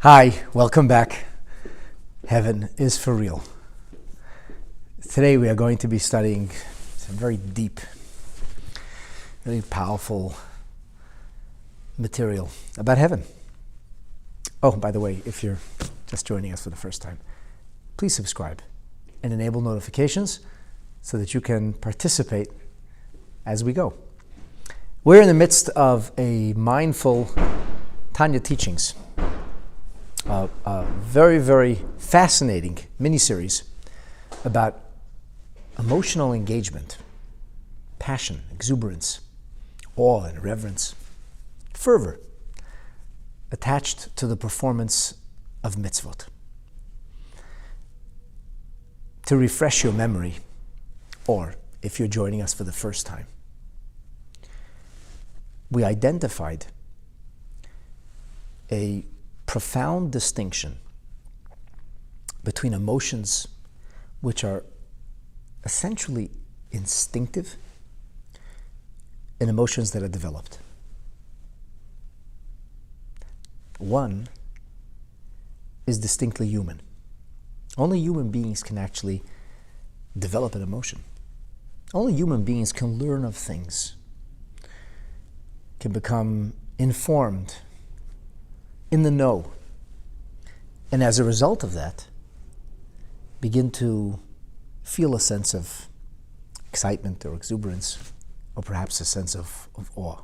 Hi, welcome back. Heaven is for real. Today we are going to be studying some very deep, really powerful material about heaven. Oh, by the way, if you're just joining us for the first time, please subscribe and enable notifications so that you can participate as we go. We're in the midst of a mindful Tanya teachings. A very, very fascinating mini-series about emotional engagement, passion, exuberance, awe and reverence, fervor, attached to the performance of Mitzvot. To refresh your memory, or if you're joining us for the first time, we identified a profound distinction between emotions which are essentially instinctive and emotions that are developed. One is distinctly human. Only human beings can actually develop an emotion. Only human beings can learn of things, can become informed, in the know, and as a result of that, begin to feel a sense of excitement or exuberance, or perhaps a sense of awe.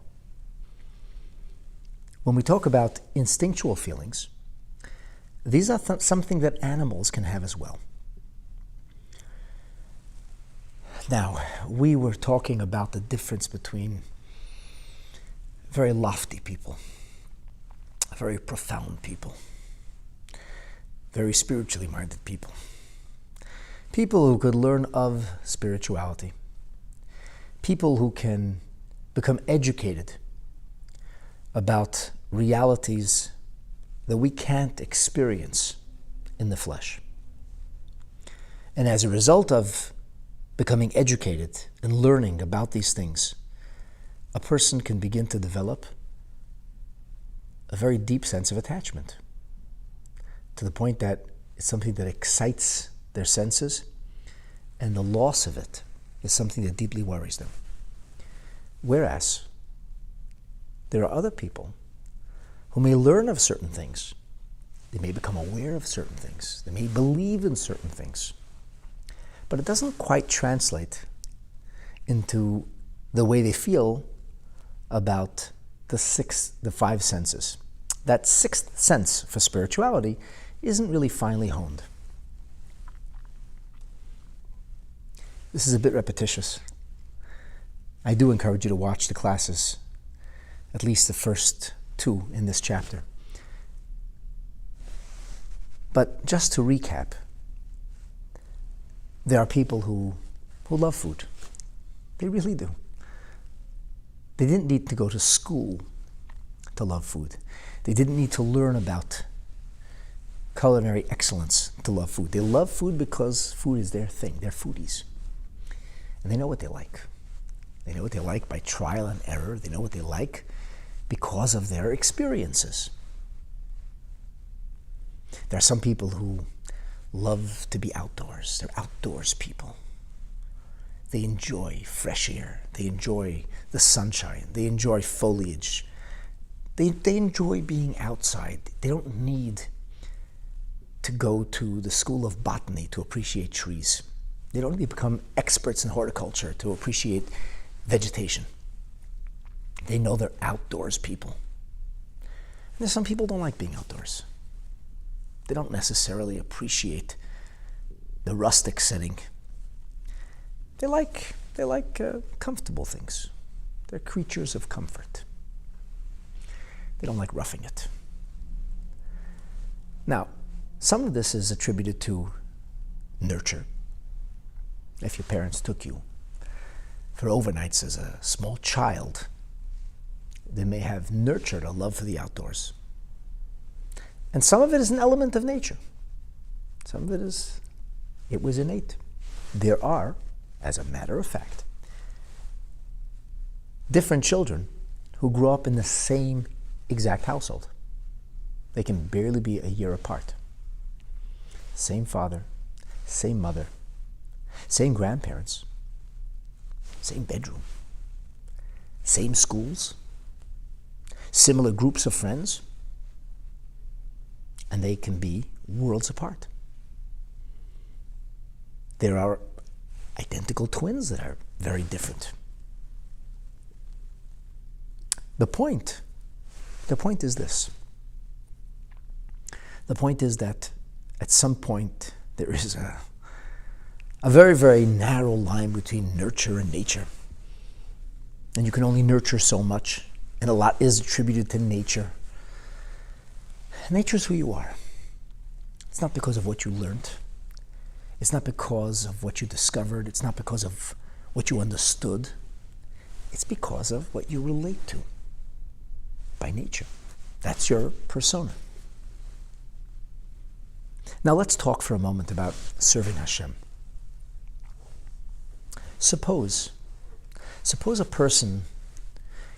When we talk about instinctual feelings, these are something that animals can have as well. Now, we were talking about the difference between very lofty people, very profound people, very spiritually minded people, people who could learn of spirituality, people who can become educated about realities that we can't experience in the flesh. And as a result of becoming educated and learning about these things, a person can begin to develop a very deep sense of attachment, to the point that it's something that excites their senses, and the loss of it is something that deeply worries them. Whereas there are other people who may learn of certain things, they may become aware of certain things, they may believe in certain things, but it doesn't quite translate into the way they feel about the five senses. That sixth sense for spirituality isn't really finely honed. This is a bit repetitious. I do encourage you to watch the classes, at least the first two in this chapter. But just to recap, there are people who love food. They really do. They didn't need to go to school to love food. They didn't need to learn about culinary excellence to love food. They love food because food is their thing. They're foodies. And they know what they like. They know what they like by trial and error. They know what they like because of their experiences. There are some people who love to be outdoors. They're outdoors people. They enjoy fresh air. They enjoy the sunshine. They enjoy foliage. They enjoy being outside. They don't need to go to the school of botany to appreciate trees. They don't need to become experts in horticulture to appreciate vegetation. They know they're outdoors people. And there's some people who don't like being outdoors. They don't necessarily appreciate the rustic setting. They like comfortable things. They're creatures of comfort. They don't like roughing it. Now, some of this is attributed to nurture. If your parents took you for overnights as a small child, they may have nurtured a love for the outdoors. And some of it is an element of nature. Some of it was innate. There are, as a matter of fact, different children who grew up in the same exact household. They can barely be a year apart. Same father, same mother, same grandparents, same bedroom, same schools, similar groups of friends, and they can be worlds apart. There are identical twins that are very different. The point is this. The point is that at some point there is a very, very narrow line between nurture and nature. And you can only nurture so much, and a lot is attributed to nature. Nature is who you are. It's not because of what you learned. It's not because of what you discovered. It's not because of what you understood. It's because of what you relate to by nature. That's your persona. Now let's talk for a moment about serving Hashem. Suppose a person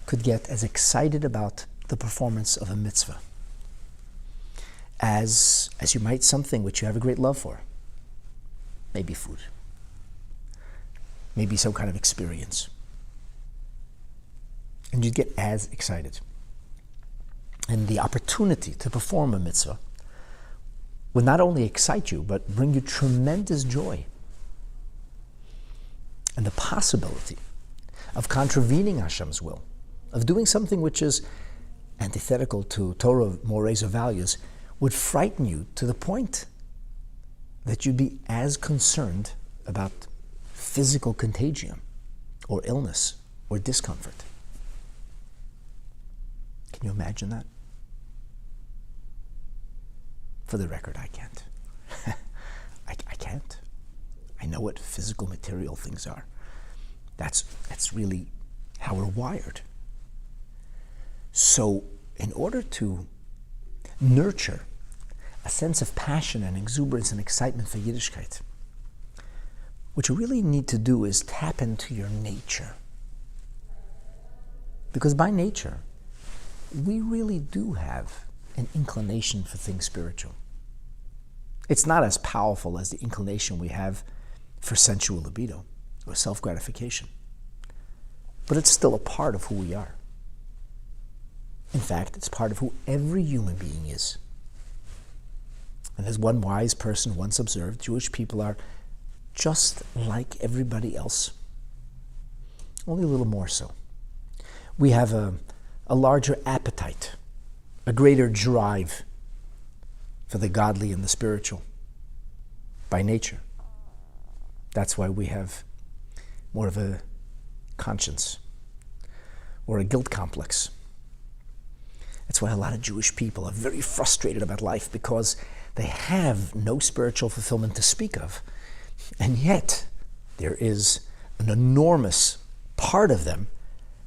could get as excited about the performance of a mitzvah as you might something which you have a great love for. Maybe food. Maybe some kind of experience. And you'd get as excited. And the opportunity to perform a mitzvah would not only excite you, but bring you tremendous joy. And the possibility of contravening Hashem's will, of doing something which is antithetical to Torah, mores, or values, would frighten you to the point that you'd be as concerned about physical contagion or illness or discomfort. Can you imagine that? For the record, I can't. I can't. I know what physical, material things are. That's really how we're wired. So, in order to nurture a sense of passion and exuberance and excitement for Yiddishkeit, what you really need to do is tap into your nature. Because by nature, we really do have an inclination for things spiritual. It's not as powerful as the inclination we have for sensual libido or self-gratification, but it's still a part of who we are. In fact, it's part of who every human being is. And as one wise person once observed, Jewish people are just like everybody else, only a little more so. We have a larger appetite, a greater drive for the godly and the spiritual by nature. That's why we have more of a conscience or a guilt complex. That's why a lot of Jewish people are very frustrated about life, because they have no spiritual fulfillment to speak of. And yet, there is an enormous part of them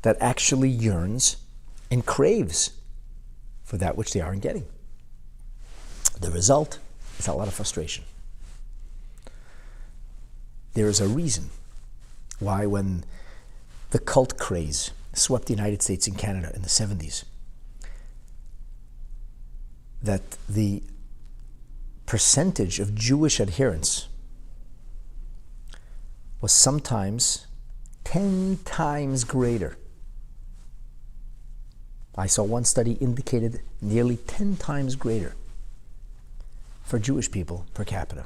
that actually yearns and craves for that which they aren't getting. The result is a lot of frustration. There is a reason why when the cult craze swept the United States and Canada in the 70s, that the percentage of Jewish adherents was sometimes 10 times greater. I saw one study indicated nearly 10 times greater for Jewish people per capita.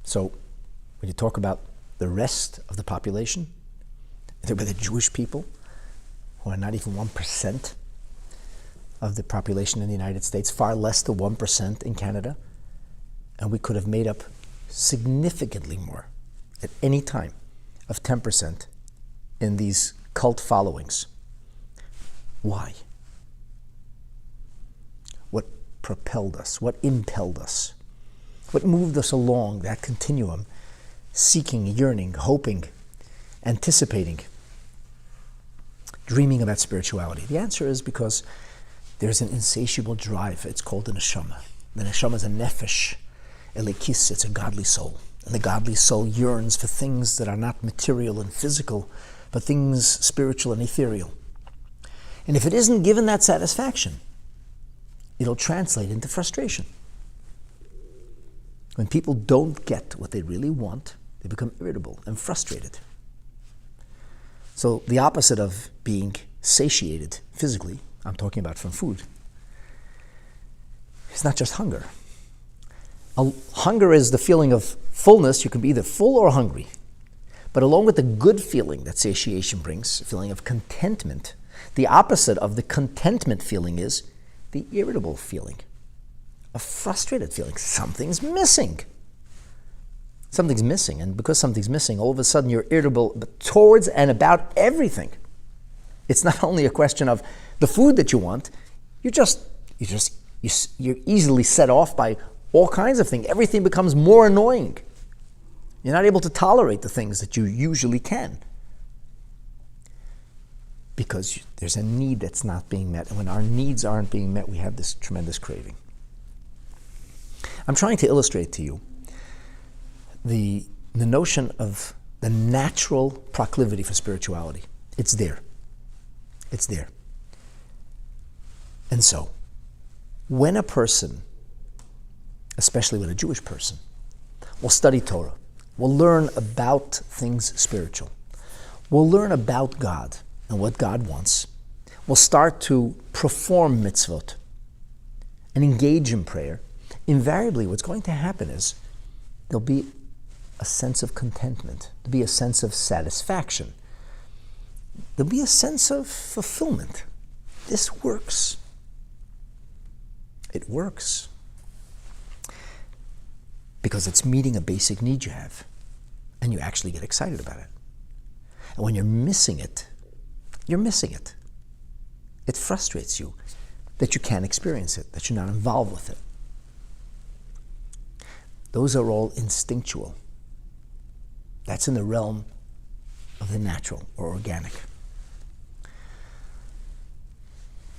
So when you talk about the rest of the population, there were the Jewish people, who are not even 1% of the population in the United States, far less than 1% in Canada, and we could have made up significantly more at any time of 10% in these cult followings. Why? What propelled us? What impelled us? What moved us along that continuum, seeking, yearning, hoping, anticipating, dreaming about spirituality? The answer is because there's an insatiable drive. It's called the neshama. The neshama is a nefesh, elikis, it's a godly soul. And the godly soul yearns for things that are not material and physical, but things spiritual and ethereal. And if it isn't given that satisfaction, it'll translate into frustration. When people don't get what they really want, they become irritable and frustrated. So the opposite of being satiated physically, I'm talking about from food, it's not just hunger. Hunger is the feeling of fullness. You can be either full or hungry. But along with the good feeling that satiation brings, a feeling of contentment, the opposite of the contentment feeling is the irritable feeling, a frustrated feeling. Something's missing. Something's missing, and because something's missing, all of a sudden you're irritable towards and about everything. It's not only a question of the food that you want, you're easily set off by all kinds of things. Everything becomes more annoying. You're not able to tolerate the things that you usually can because there's a need that's not being met. And when our needs aren't being met, we have this tremendous craving. I'm trying to illustrate to you the notion of the natural proclivity for spirituality. It's there. It's there. And so, when a person, especially when a Jewish person, will study Torah, will learn about things spiritual, will learn about God and what God wants, will start to perform mitzvot and engage in prayer, invariably what's going to happen is there'll be a sense of contentment, there'll be a sense of satisfaction, there'll be a sense of fulfillment. This works. It works. Because it's meeting a basic need you have, and you actually get excited about it. And when you're missing it, you're missing it. It frustrates you that you can't experience it, that you're not involved with it. Those are all instinctual. That's in the realm of the natural or organic.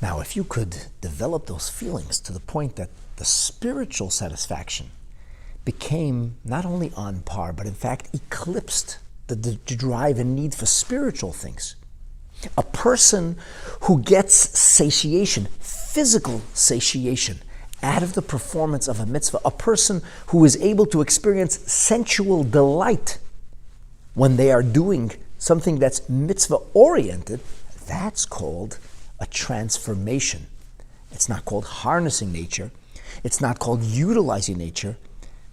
Now, if you could develop those feelings to the point that the spiritual satisfaction became not only on par, but in fact eclipsed the drive and need for spiritual things. A person who gets satiation, physical satiation, out of the performance of a mitzvah, a person who is able to experience sensual delight when they are doing something that's mitzvah-oriented, that's called a transformation. It's not called harnessing nature. It's not called utilizing nature.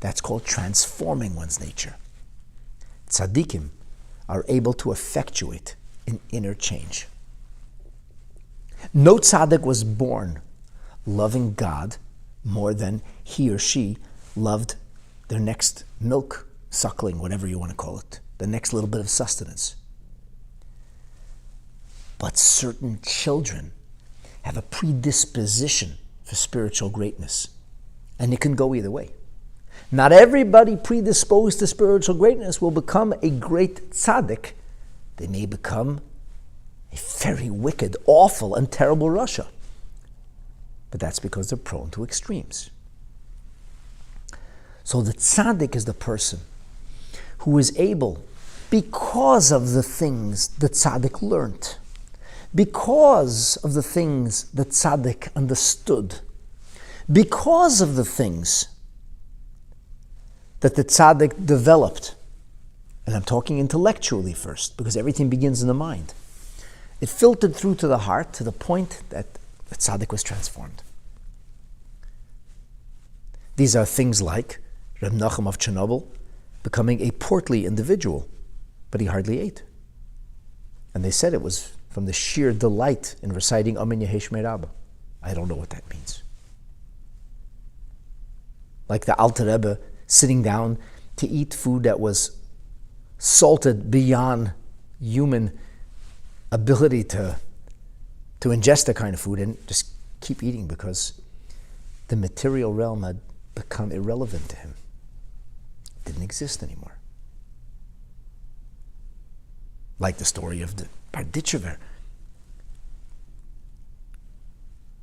That's called transforming one's nature. Tzaddikim are able to effectuate an inner change. No tzaddik was born loving God more than he or she loved their next milk suckling, whatever you want to call it, the next little bit of sustenance. But certain children have a predisposition for spiritual greatness, and it can go either way. Not everybody predisposed to spiritual greatness will become a great tzaddik. They may become a very wicked, awful, and terrible Rasha. But that's because they're prone to extremes. So the tzaddik is the person who is able, because of the things the tzaddik learned, because of the things the tzaddik understood, because of the things that the tzaddik developed, and I'm talking intellectually first, because everything begins in the mind. It filtered through to the heart to the point that the tzaddik was transformed. These are things like Reb Nachum of Chernobyl becoming a portly individual, but he hardly ate. And they said it was from the sheer delight in reciting Amen Yehesh Me'Rabba. I don't know what that means. Like the Alter Rebbe sitting down to eat food that was salted beyond human ability to ingest that kind of food and just keep eating because the material realm had become irrelevant to him. It didn't exist anymore. Like the story of the Barditchever,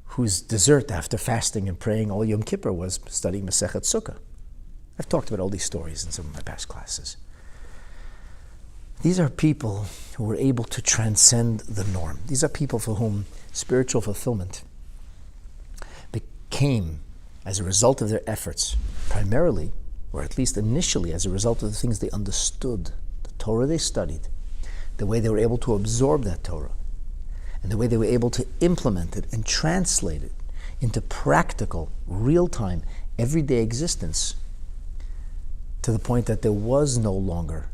whose dessert after fasting and praying all Yom Kippur was studying Masechet Sukkah. I've talked about all these stories in some of my past classes. These are people who were able to transcend the norm. These are people for whom spiritual fulfillment came as a result of their efforts, primarily, or at least initially, as a result of the things they understood, the Torah they studied, the way they were able to absorb that Torah, and the way they were able to implement it and translate it into practical, real-time, everyday existence, to the point that there was no longer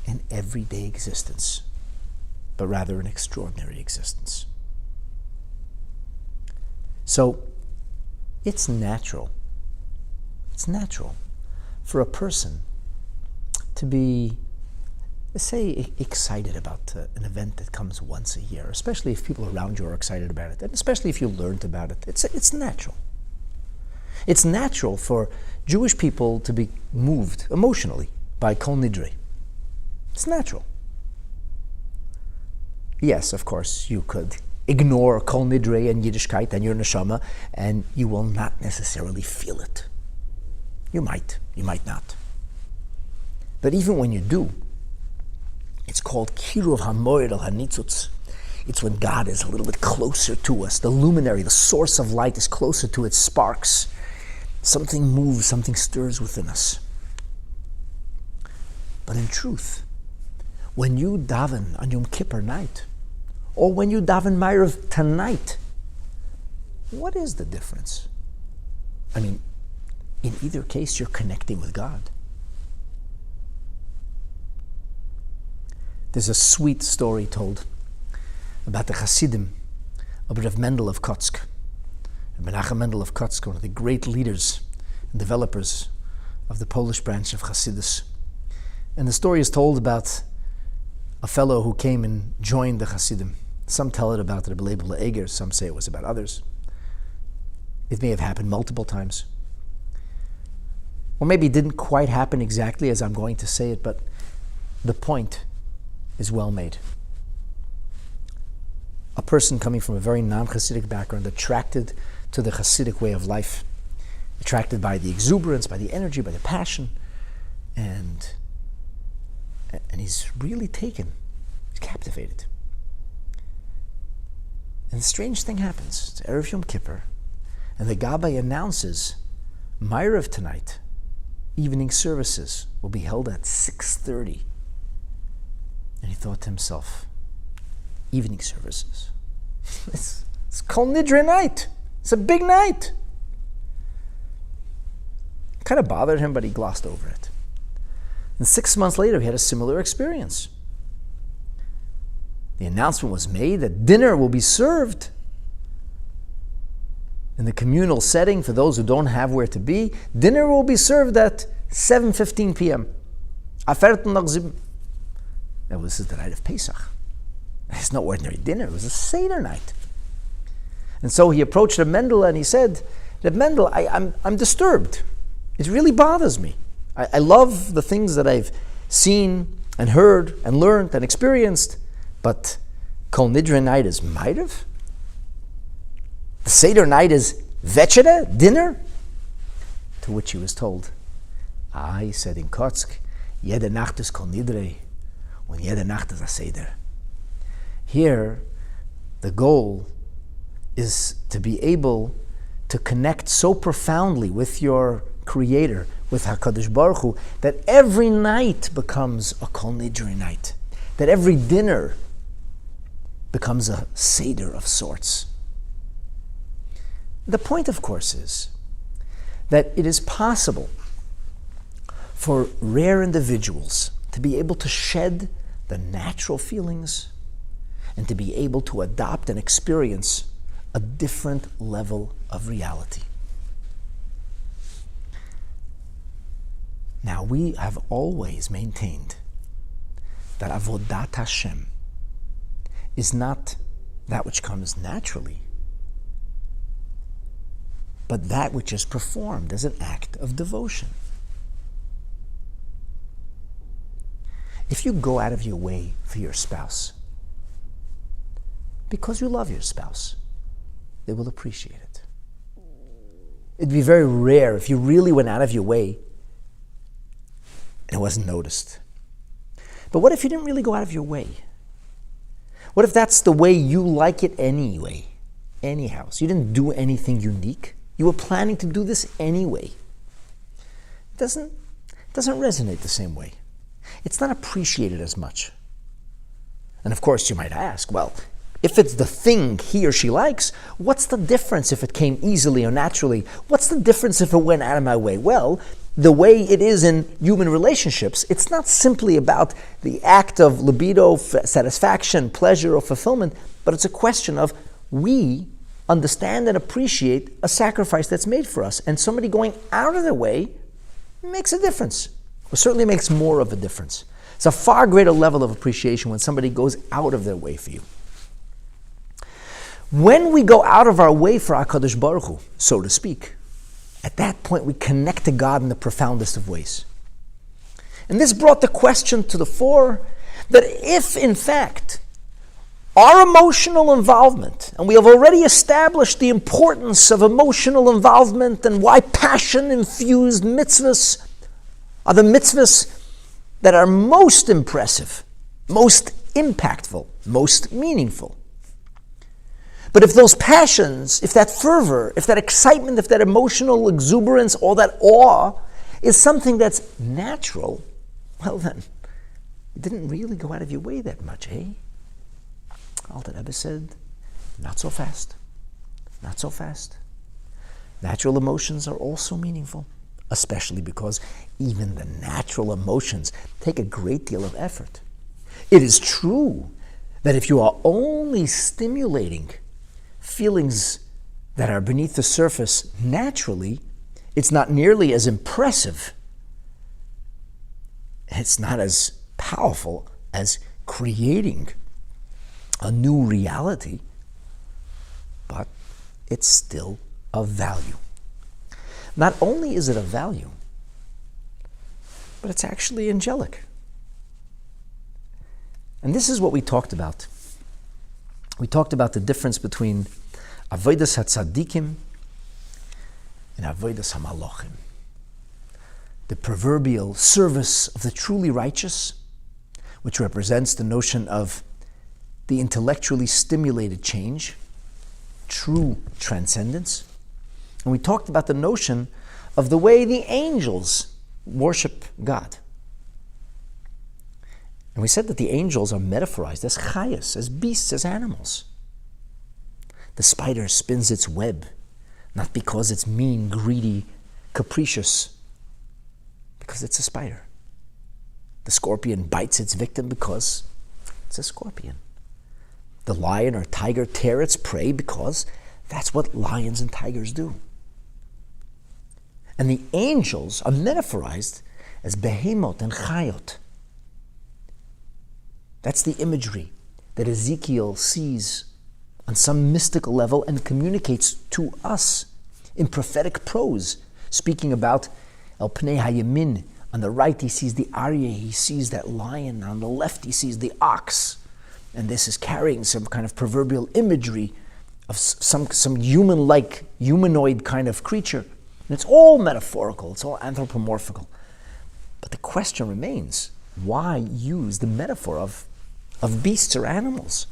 an everyday existence, but rather an extraordinary existence. So, it's natural for a person to be, say, excited about an event that comes once a year, especially if people around you are excited about it, and especially if you learned about it. It's natural. It's natural for Jewish people to be moved emotionally by Kol Nidre. It's natural. Yes, of course, you could ignore Kol Nidre and Yiddishkeit and your neshama, and you will not necessarily feel it. You might not. But even when you do, it's called Kiruv HaMoed Al HaNitzutz. It's when God is a little bit closer to us. The luminary, the source of light is closer to its sparks. Something moves, something stirs within us. But in truth, when you daven on Yom Kippur night, or when you daven Ma'ariv tonight, what is the difference? I mean, in either case, you're connecting with God. There's a sweet story told about the Hasidim of Rav Mendel of Kotsk. Menachem Mendel of Kotsk, one of the great leaders and developers of the Polish branch of Hasidus. And the story is told about a fellow who came and joined the Hasidim. Some tell it about Rebbe Leib Eger, some say it was about others. It may have happened multiple times. Or maybe it didn't quite happen exactly as I'm going to say it, but the point is well made. A person coming from a very non-Hasidic background, attracted to the Hasidic way of life, attracted by the exuberance, by the energy, by the passion, and he's really taken, he's captivated. And a strange thing happens. It's Erev Yom Kippur, and the Gabbai announces, Ma'ariv tonight, evening services will be held at 6:30. And he thought to himself, evening services? It's Kol Nidre night. It's a big night. It kind of bothered him, but he glossed over it. And 6 months later, he had a similar experience. The announcement was made that dinner will be served in the communal setting for those who don't have where to be. Dinner will be served at 7:15 p.m. Now, this is the night of Pesach. It's no ordinary dinner. It was a Seder night. And so he approached Reb Mendel and he said, Reb Mendel, I'm disturbed. It really bothers me. I love the things that I've seen and heard and learned and experienced, but Kol Nidre night is Ma'ariv? The Seder night is Večera, dinner? To which he was told, he said in Kotsk, Jede Nacht is Kol Nidre, und jede Nacht is a Seder. Here, the goal is to be able to connect so profoundly with your Creator, with HaKadosh Baruch Hu, that every night becomes a Kol Nidre night, that every dinner becomes a Seder of sorts. The point, of course, is that it is possible for rare individuals to be able to shed the natural feelings and to be able to adopt and experience a different level of reality. Now, we have always maintained that Avodat Hashem is not that which comes naturally, but that which is performed as an act of devotion. If you go out of your way for your spouse, because you love your spouse, they will appreciate it. It'd be very rare if you really went out of your way and it wasn't noticed. But what if you didn't really go out of your way? What if that's the way you like it anyway? Anyhow, so you didn't do anything unique. You were planning to do this anyway. It doesn't resonate the same way. It's not appreciated as much. And of course, you might ask, well, if it's the thing he or she likes, what's the difference if it came easily or naturally? What's the difference if it went out of my way? Well, the way it is in human relationships, it's not simply about the act of libido, satisfaction, pleasure, or fulfillment, but it's a question of we understand and appreciate a sacrifice that's made for us. And somebody going out of their way makes a difference, or certainly makes more of a difference. It's a far greater level of appreciation when somebody goes out of their way for you. When we go out of our way for HaKadosh Baruch Hu, so to speak, at that point we connect to God in the profoundest of ways. And this brought the question to the fore that if, in fact, our emotional involvement, and we have already established the importance of emotional involvement and why passion-infused mitzvahs are the mitzvahs that are most impressive, most impactful, most meaningful. But if those passions, if that fervor, if that excitement, if that emotional exuberance, all that awe is something that's natural, well then, you didn't really go out of your way that much, eh? Alter Rebbe said, not so fast, not so fast. Natural emotions are also meaningful, especially because even the natural emotions take a great deal of effort. It is true that if you are only stimulating feelings that are beneath the surface naturally, it's not nearly as impressive. It's not as powerful as creating a new reality, but it's still of value. Not only is it of value, but it's actually angelic. And this is what we talked about. We talked about the difference between avodas hatzadikim and avodas hamalachim. The proverbial service of the truly righteous, which represents the notion of the intellectually stimulated change, true transcendence. And we talked about the notion of the way the angels worship God. And we said that the angels are metaphorized as chayas, as beasts, as animals. The spider spins its web, not because it's mean, greedy, capricious, because it's a spider. The scorpion bites its victim because it's a scorpion. The lion or tiger tear its prey because that's what lions and tigers do. And the angels are metaphorized as behemot and chayot. That's the imagery that Ezekiel sees on some mystical level and communicates to us in prophetic prose, speaking about El Pnei Hayamin. On the right he sees the Aryeh, he sees that lion. On the left he sees the ox. And this is carrying some kind of proverbial imagery of some human-like, humanoid kind of creature. And it's all metaphorical, it's all anthropomorphical. But the question remains, why use the metaphor of beasts or animals?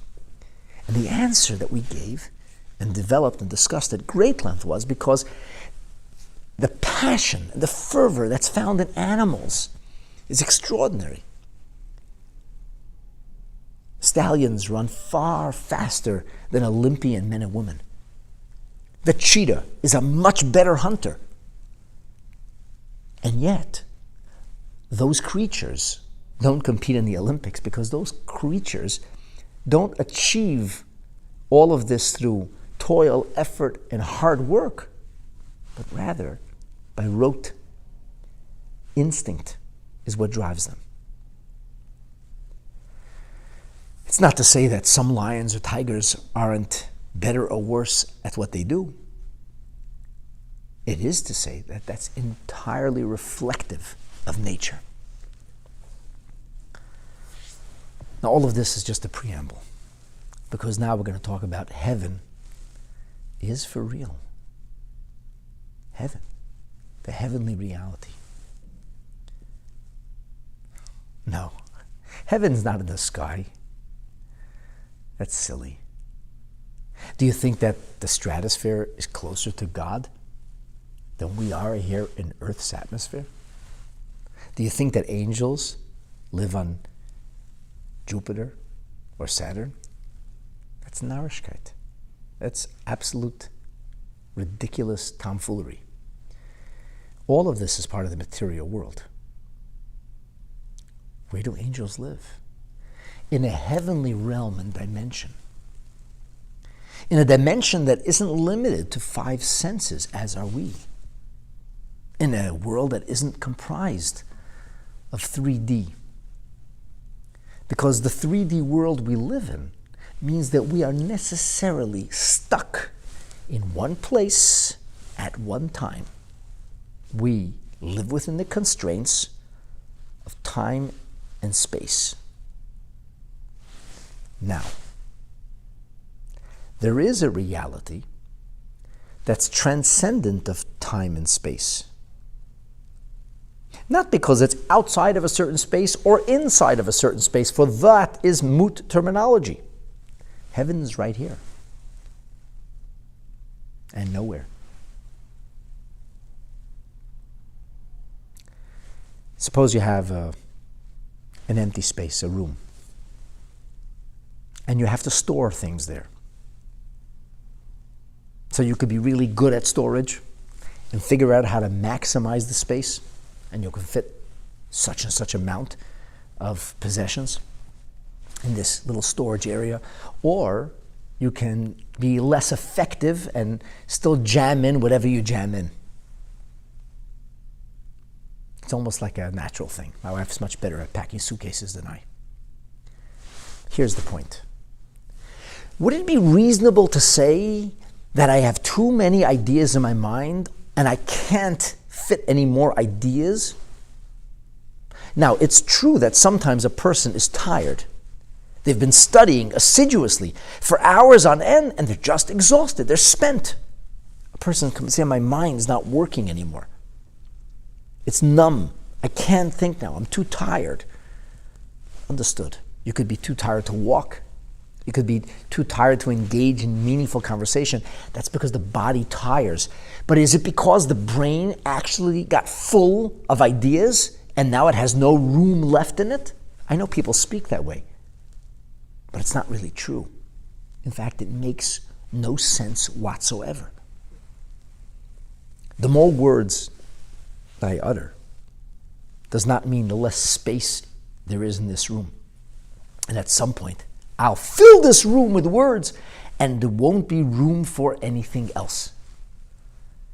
And the answer that we gave and developed and discussed at great length was because the passion, the fervor that's found in animals is extraordinary. Stallions run far faster than Olympian men and women. The cheetah is a much better hunter. And yet, those creatures don't compete in the Olympics because those creatures don't achieve all of this through toil, effort, and hard work, but rather by rote instinct is what drives them. It's not to say that some lions or tigers aren't better or worse at what they do. It is to say that that's entirely reflective of nature. Now, all of this is just a preamble, because now we're going to talk about heaven is for real. Heaven, the heavenly reality. No, heaven's not in the sky. That's silly. Do you think that the stratosphere is closer to God than we are here in Earth's atmosphere? Do you think that angels live on Jupiter or Saturn? That's Narishkeit. That's absolute ridiculous tomfoolery. All of this is part of the material world. Where do angels live? In a heavenly realm and dimension. In a dimension that isn't limited to 5 senses, as are we. In a world that isn't comprised of 3D. Because the 3D world we live in means that we are necessarily stuck in one place at one time. We live within the constraints of time and space. Now, there is a reality that's transcendent of time and space. Not because it's outside of a certain space or inside of a certain space, for that is moot terminology. Heaven's right here and nowhere. Suppose you have an empty space, a room, and you have to store things there. So you could be really good at storage and figure out how to maximize the space, and you can fit such and such amount of possessions in this little storage area. Or you can be less effective and still jam in whatever you jam in. It's almost like a natural thing. My wife's much better at packing suitcases than I. Here's the point. Would it be reasonable to say that I have too many ideas in my mind and I can't fit any more ideas? Now, it's true that sometimes a person is tired. They've been studying assiduously for hours on end and they're just exhausted. They're spent. A person can say, my mind's not working anymore. It's numb. I can't think now. I'm too tired. Understood. You could be too tired to walk. You could be too tired to engage in meaningful conversation. That's because the body tires. But is it because the brain actually got full of ideas and now it has no room left in it? I know people speak that way, but it's not really true. In fact, it makes no sense whatsoever. The more words that I utter does not mean the less space there is in this room. And at some point, I'll fill this room with words and there won't be room for anything else.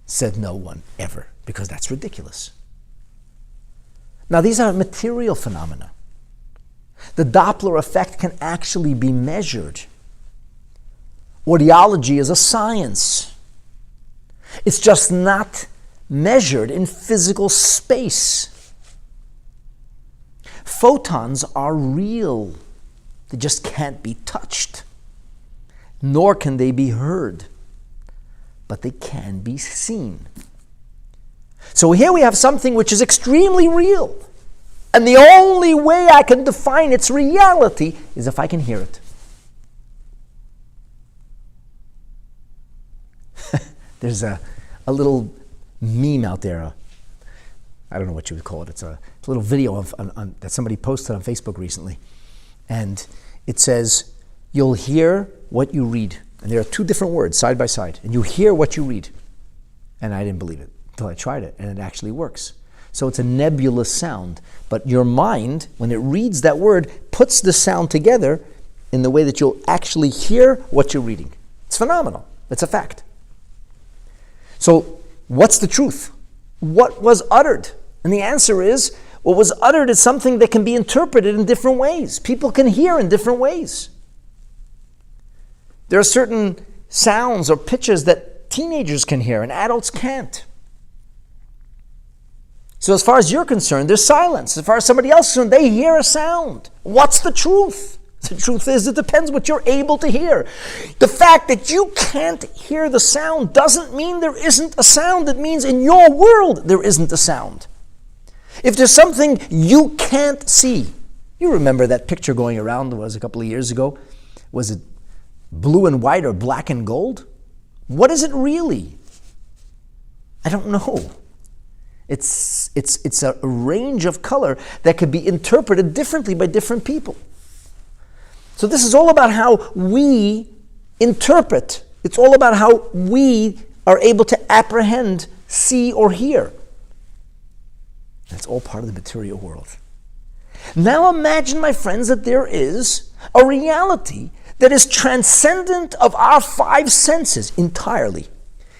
Said no one ever, because that's ridiculous. Now, these are material phenomena. The Doppler effect can actually be measured. Audiology is a science. It's just not measured in physical space. Photons are real. They just can't be touched, nor can they be heard, but they can be seen. So here we have something which is extremely real, and the only way I can define its reality is if I can hear it. There's a little meme out there. I don't know what you would call it. It's a little video that somebody posted on Facebook recently. And it says, you'll hear what you read. And there are 2 different words side by side. And you hear what you read. And I didn't believe it until I tried it. And it actually works. So it's a nebulous sound. But your mind, when it reads that word, puts the sound together in the way that you'll actually hear what you're reading. It's phenomenal. It's a fact. So what's the truth? What was uttered? And the answer is, what was uttered is something that can be interpreted in different ways. People can hear in different ways. There are certain sounds or pitches that teenagers can hear and adults can't. So as far as you're concerned, there's silence. As far as somebody else is concerned, they hear a sound. What's the truth? The truth is, it depends what you're able to hear. The fact that you can't hear the sound doesn't mean there isn't a sound. It means in your world there isn't a sound. If there's something you can't see, you remember that picture going around, was a couple of years ago. Was it blue and white or black and gold? What is it really? I don't know. It's a range of color that could be interpreted differently by different people. So this is all about how we interpret. It's all about how we are able to apprehend, see, or hear. That's all part of the material world. Now imagine, my friends, that there is a reality that is transcendent of our five senses entirely.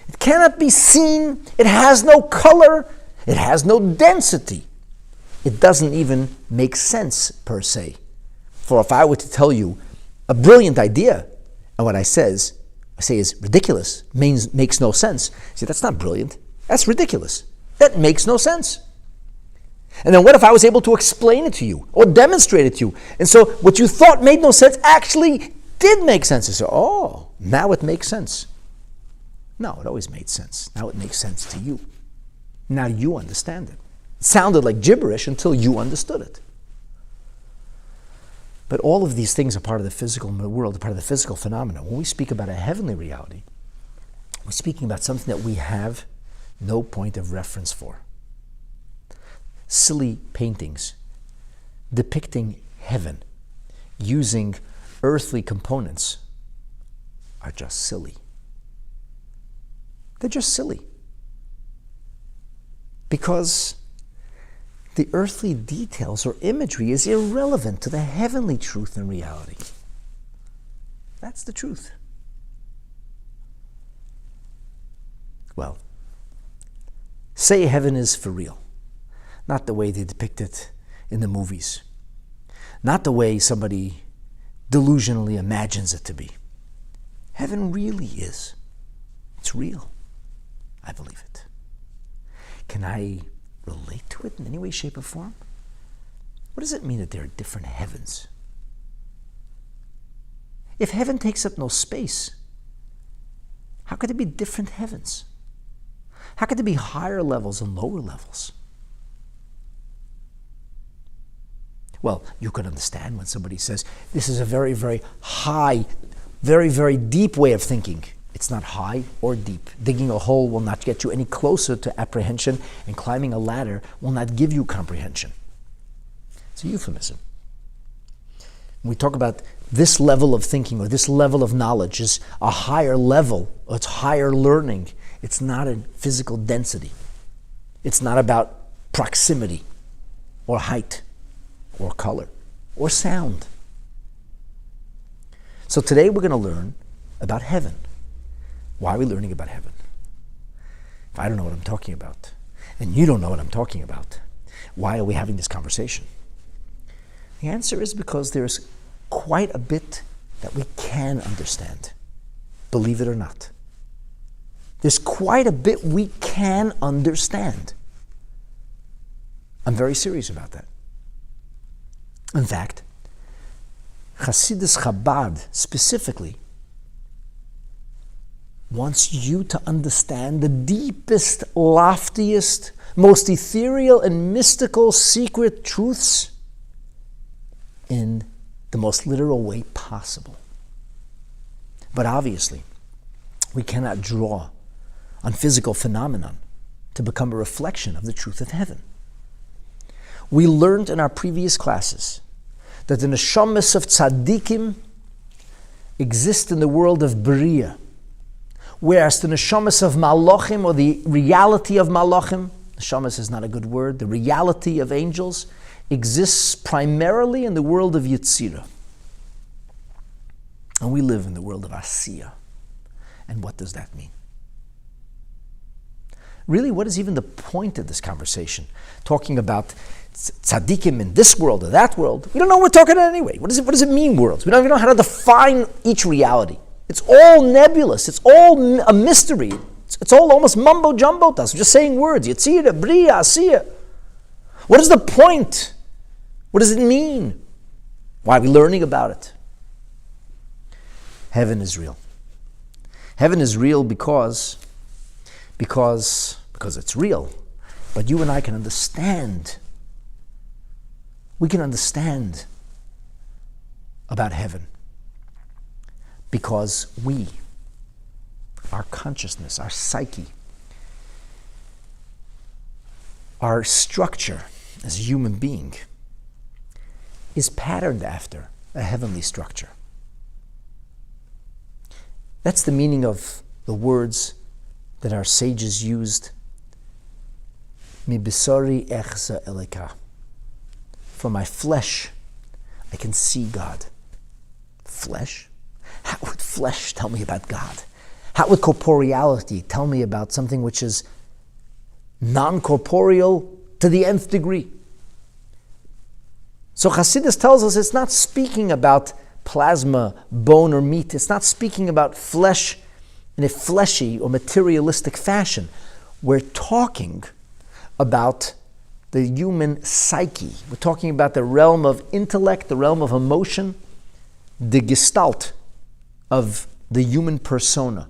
It cannot be seen, it has no color, it has no density. It doesn't even make sense per se. For if I were to tell you a brilliant idea, and what I say is ridiculous, makes no sense. See, that's not brilliant, that's ridiculous. That makes no sense. And then what if I was able to explain it to you or demonstrate it to you? And so what you thought made no sense actually did make sense. You say, oh, now it makes sense. No, it always made sense. Now it makes sense to you. Now you understand it. It sounded like gibberish until you understood it. But all of these things are part of the physical world, part of the physical phenomena. When we speak about a heavenly reality, we're speaking about something that we have no point of reference for. Silly paintings depicting heaven using earthly components are just silly. They're just silly. Because the earthly details or imagery is irrelevant to the heavenly truth and reality. That's the truth. Well, say heaven is for real. Not the way they depict it in the movies. Not the way somebody delusionally imagines it to be. Heaven really is. It's real. I believe it. Can I relate to it in any way, shape, or form? What does it mean that there are different heavens? If heaven takes up no space, how could there be different heavens? How could there be higher levels and lower levels? Well, you can understand when somebody says, this is a very, very high, very, very deep way of thinking. It's not high or deep. Digging a hole will not get you any closer to apprehension, and climbing a ladder will not give you comprehension. It's a euphemism. When we talk about this level of thinking or this level of knowledge is a higher level, or it's higher learning, it's not in physical density. It's not about proximity or height or color or sound. So today we're going to learn about heaven. Why are we learning about heaven? If I don't know what I'm talking about, and you don't know what I'm talking about, why are we having this conversation? The answer is because there's quite a bit that we can understand, believe it or not. There's quite a bit we can understand. I'm very serious about that. In fact, Hasidus Chabad specifically wants you to understand the deepest, loftiest, most ethereal and mystical secret truths in the most literal way possible. But obviously, we cannot draw on physical phenomenon to become a reflection of the truth of heaven. We learned in our previous classes that the neshamas of tzaddikim exist in the world of Bria, whereas the neshamas of malachim, or the reality of malachim, neshamas is not a good word, the reality of angels, exists primarily in the world of Yetzirah. And we live in the world of Asiya. And what does that mean? Really, what is even the point of this conversation? Talking about tzaddikim in this world or that world. We don't know what we're talking about anyway. What does it mean, worlds? We don't even know how to define each reality. It's all nebulous. It's all a mystery. It's all almost mumbo-jumbo to us. We're just saying words. Yetzirah, Bria, Asiya. What is the point? What does it mean? Why are we learning about it? Heaven is real. Heaven is real because it's real. But you and I can understand. We can understand about heaven because our consciousness, our psyche, our structure as a human being is patterned after a heavenly structure. That's the meaning of the words that our sages used. Mi besori echza eleka. From my flesh, I can see God. Flesh? How would flesh tell me about God? How would corporeality tell me about something which is non-corporeal to the nth degree? So Chassidus tells us it's not speaking about plasma, bone, or meat. It's not speaking about flesh in a fleshy or materialistic fashion. We're talking about the human psyche. We're talking about the realm of intellect, the realm of emotion, the gestalt of the human persona.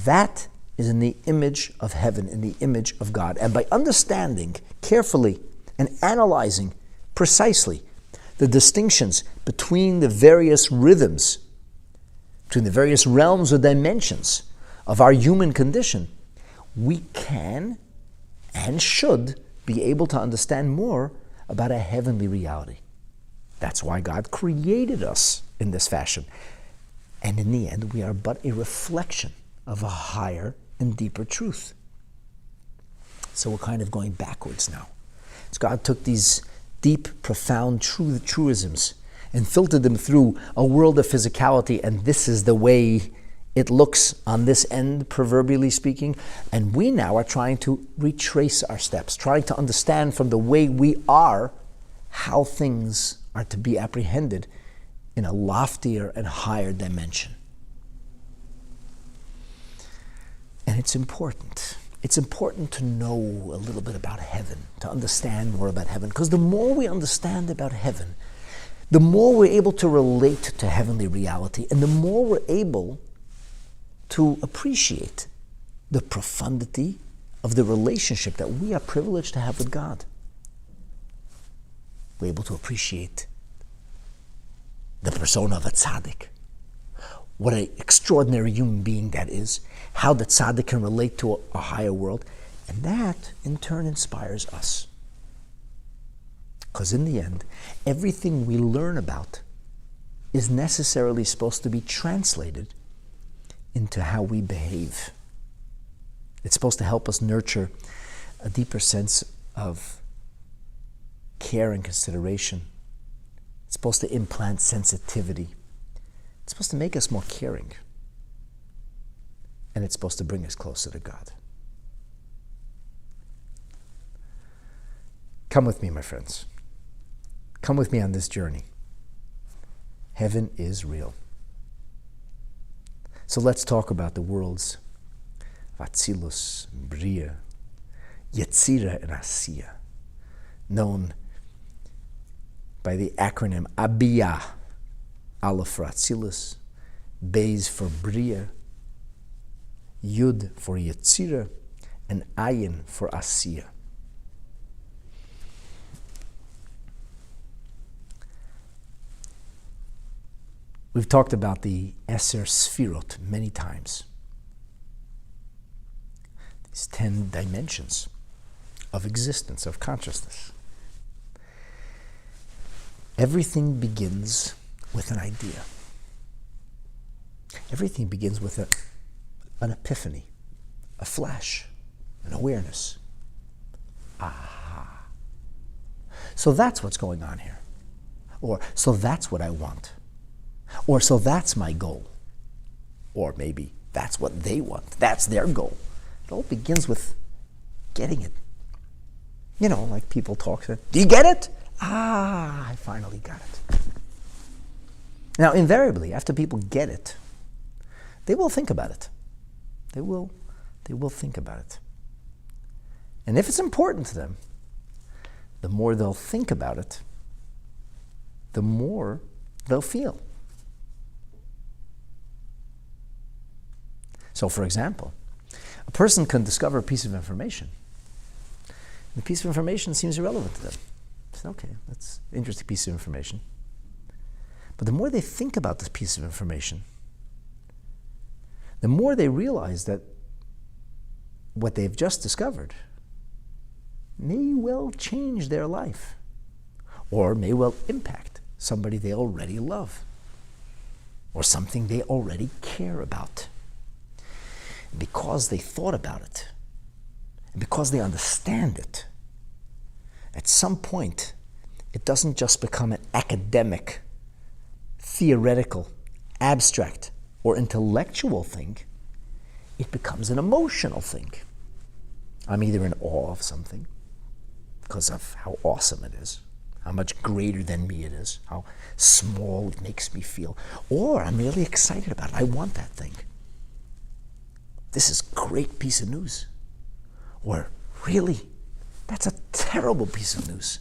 That is in the image of heaven, in the image of God. And by understanding carefully and analyzing precisely the distinctions between the various rhythms, between the various realms or dimensions of our human condition, we can and should be able to understand more about a heavenly reality. That's why God created us in this fashion. And in the end, we are but a reflection of a higher and deeper truth. So we're kind of going backwards now. So God took these deep, profound truisms and filtered them through a world of physicality, and this is the way it looks on this end, proverbially speaking. And we now are trying to retrace our steps, trying to understand from the way we are how things are to be apprehended in a loftier and higher dimension. And it's important. It's important to know a little bit about heaven, to understand more about heaven, because the more we understand about heaven, the more we're able to relate to heavenly reality, and the more we're able to appreciate the profundity of the relationship that we are privileged to have with God. We're able to appreciate the persona of a tzaddik. What an extraordinary human being that is. How the tzaddik can relate to a higher world. And that, in turn, inspires us. Because in the end, everything we learn about is necessarily supposed to be translated into how we behave. It's supposed to help us nurture a deeper sense of care and consideration. It's supposed to implant sensitivity. It's supposed to make us more caring. And it's supposed to bring us closer to God. Come with me, my friends. Come with me on this journey. Heaven is real. So let's talk about the worlds of Atzilus, Bria, Yetzira, and Asiya, known by the acronym ABIYA, Aleph for Atzilus, Beis for Bria, Yud for Yetzira, and Ayin for Asiya. We've talked about the Eser Sfirot many times. These 10 dimensions of existence, of consciousness. Everything begins with an idea. Everything begins with an epiphany, a flash, an awareness. Aha. So that's what's going on here. Or, so that's what I want. Or, so that's my goal. Or maybe that's what they want. That's their goal. It all begins with getting it. You know, like people talk, do you get it? I finally got it. Now, invariably, after people get it, they will think about it. They will think about it. And if it's important to them, the more they'll think about it, the more they'll feel. So, for example, a person can discover a piece of information. The piece of information seems irrelevant to them. Say, okay, that's an interesting piece of information. But the more they think about this piece of information, the more they realize that what they've just discovered may well change their life, or may well impact somebody they already love, or something they already care about. Because they thought about it, and because they understand it, at some point, it doesn't just become an academic, theoretical, abstract, or intellectual thing. It becomes an emotional thing. I'm either in awe of something because of how awesome it is, how much greater than me it is, how small it makes me feel, or I'm really excited about it. I want that thing. This is a great piece of news. Or, really, that's a terrible piece of news.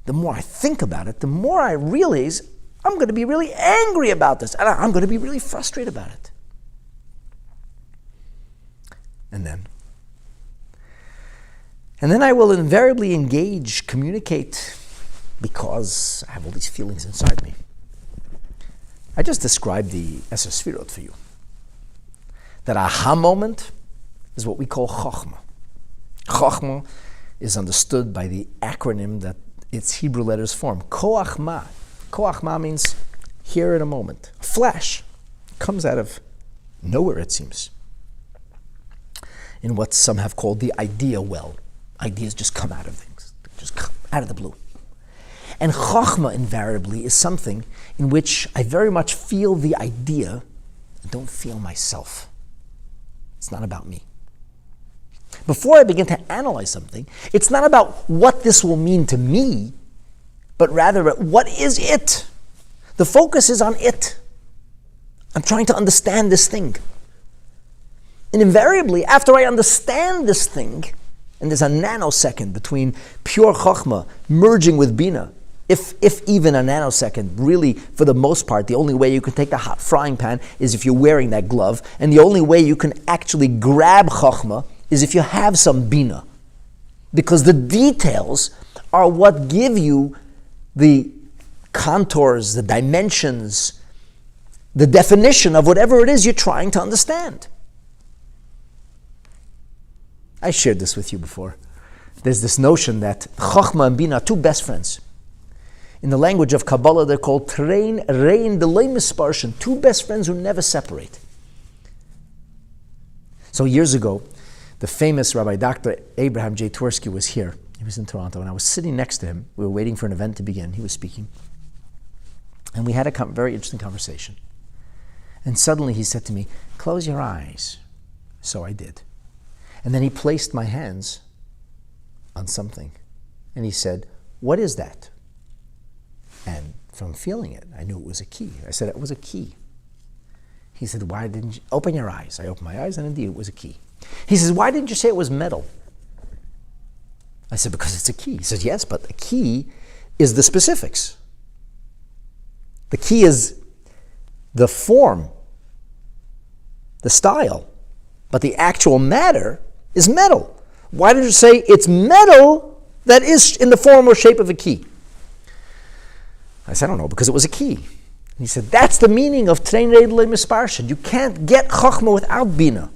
The more I think about it, the more I realize I'm going to be really angry about this, and I'm going to be really frustrated about it. And then I will invariably engage, communicate, because I have all these feelings inside me. I just described the Eser Sfirot for you. That aha moment is what we call Chochmah. Chochmah is understood by the acronym that its Hebrew letters form. Koach Ma. Koach Ma means here in a moment. A flash. Comes out of nowhere, it seems. In what some have called the idea well. Ideas just come out of things. Just come out of the blue. And Chochmah invariably is something in which I very much feel the idea and don't feel myself. It's not about me. Before I begin to analyze something, it's not about what this will mean to me, but rather what is it? The focus is on it. I'm trying to understand this thing. And invariably, after I understand this thing, and there's a nanosecond between pure Chochmah merging with Bina, if even a nanosecond, really, for the most part, the only way you can take the hot frying pan is if you're wearing that glove, and the only way you can actually grab Chochmah is if you have some Bina. Because the details are what give you the contours, the dimensions, the definition of whatever it is you're trying to understand. I shared this with you before. There's this notion that Chochmah and Bina are two best friends. In the language of Kabbalah, they're called Trein, Rein, Delay Misparshin, two best friends who never separate. So years ago, the famous Rabbi Dr. Abraham J. Twersky was here. He was in Toronto, and I was sitting next to him. We were waiting for an event to begin. He was speaking. And we had a very interesting conversation. And suddenly he said to me, "Close your eyes." So I did. And then he placed my hands on something. And he said, "What is that?" And from feeling it, I knew it was a key. I said, "It was a key." He said, "Why didn't you open your eyes?" I opened my eyes, and indeed it was a key. He says, "Why didn't you say it was metal?" I said, "Because it's a key." He says, "Yes, but the key is the specifics. The key is the form, the style, but the actual matter is metal. Why did you say it's metal that is in the form or shape of a key?" I said, "I don't know, because it was a key." And he said, "That's the meaning of Trein Redle Misparshin. You can't get Chochmah without Bina.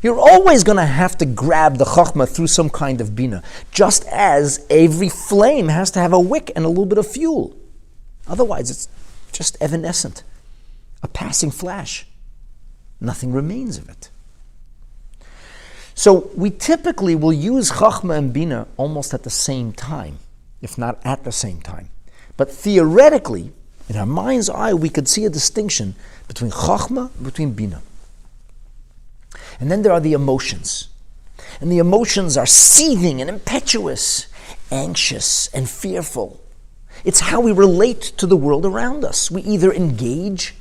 You're always going to have to grab the Chochmah through some kind of Bina, just as every flame has to have a wick and a little bit of fuel. Otherwise, it's just evanescent, a passing flash. Nothing remains of it." So we typically will use Chochmah and Bina almost at the same time, if not at the same time. But theoretically, in our mind's eye, we could see a distinction between Chochmah and between Bina. And then there are the emotions. And the emotions are seething and impetuous, anxious and fearful. It's how we relate to the world around us. We either engage,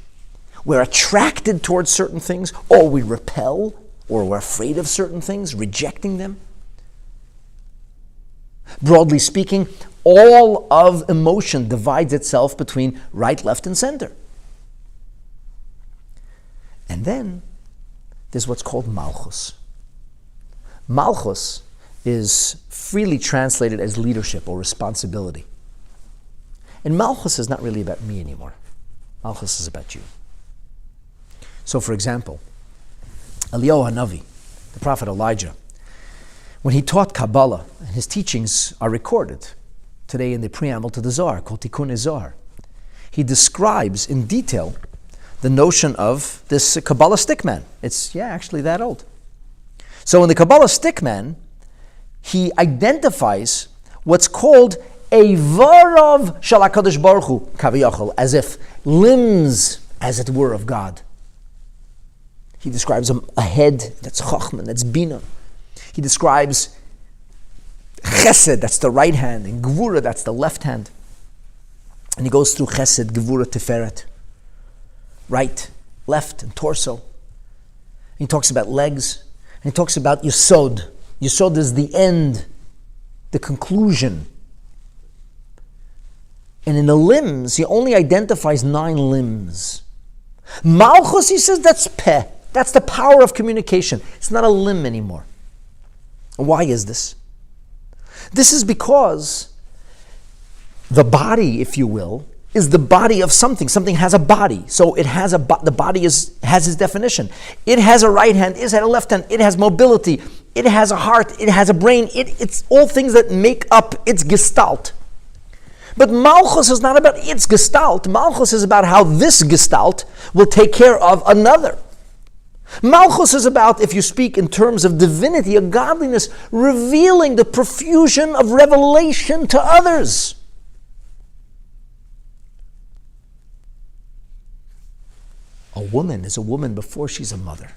we're attracted towards certain things, or we repel, or we're afraid of certain things, rejecting them. Broadly speaking, all of emotion divides itself between right, left, and center. And then there's what's called Malchus. Malchus is freely translated as leadership or responsibility. And Malchus is not really about me anymore. Malchus is about you. So for example, Eliyahu Hanavi, the prophet Elijah, When he taught Kabbalah, and his teachings are recorded today in the preamble to the Zohar, called Tikkun Zohar, he describes in detail the notion of this Kabbalah stickman. It's, actually that old. So in the Kabbalah stickman, he identifies what's called a Varov Shal HaKadosh Baruch Hu, Kaviyachol, as if limbs, as it were, of God. He describes a head that's Chochmah, that's Bina. He describes Chesed, that's the right hand, and Gevorah, that's the left hand. And he goes through Chesed, Gevorah, Tiferet. Right, left, and torso. And he talks about legs. And he talks about Yesod. Yesod is the end, the conclusion. And in the limbs, he only identifies 9 limbs. Malchus, he says, that's peh. That's the power of communication. It's not a limb anymore. Why is this? This is because the body, if you will, is the body of something. Something has a body. So it has the body has its definition. It has a right hand, it has a left hand, it has mobility, it has a heart, it has a brain. It's all things that make up its gestalt. But Malchus is not about its gestalt. Malchus is about how this gestalt will take care of another. Malchus is about, if you speak in terms of divinity, a godliness, revealing the profusion of revelation to others. A woman is a woman before she's a mother.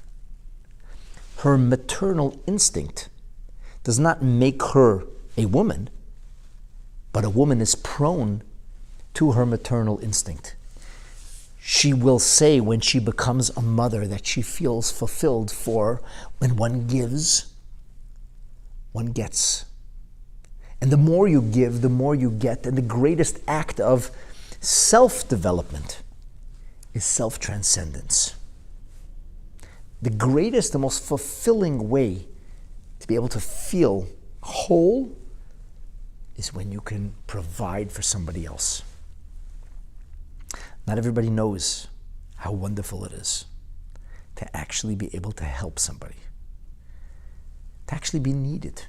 Her maternal instinct does not make her a woman, but a woman is prone to her maternal instinct. She will say when she becomes a mother that she feels fulfilled, for when one gives, one gets. And the more you give, the more you get. And the greatest act of self-development is self-transcendence. The greatest, the most fulfilling way to be able to feel whole is when you can provide for somebody else. Not everybody knows how wonderful it is to actually be able to help somebody, to actually be needed.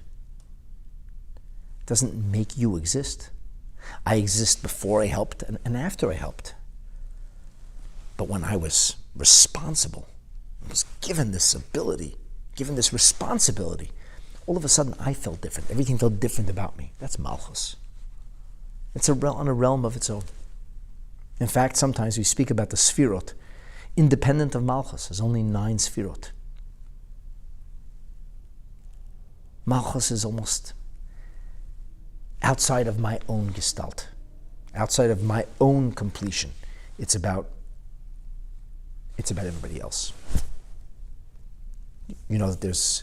It doesn't make you exist. I exist before I helped and after I helped. But when I was responsible, I was given this ability, given this responsibility, all of a sudden I felt different. Everything felt different about me. That's Malchus. It's on a realm of its own. In fact, sometimes we speak about the Sfirot, independent of Malchus. There's only 9 Sfirot. Malchus is almost outside of my own gestalt, outside of my own completion. It's about everybody else. You know that there's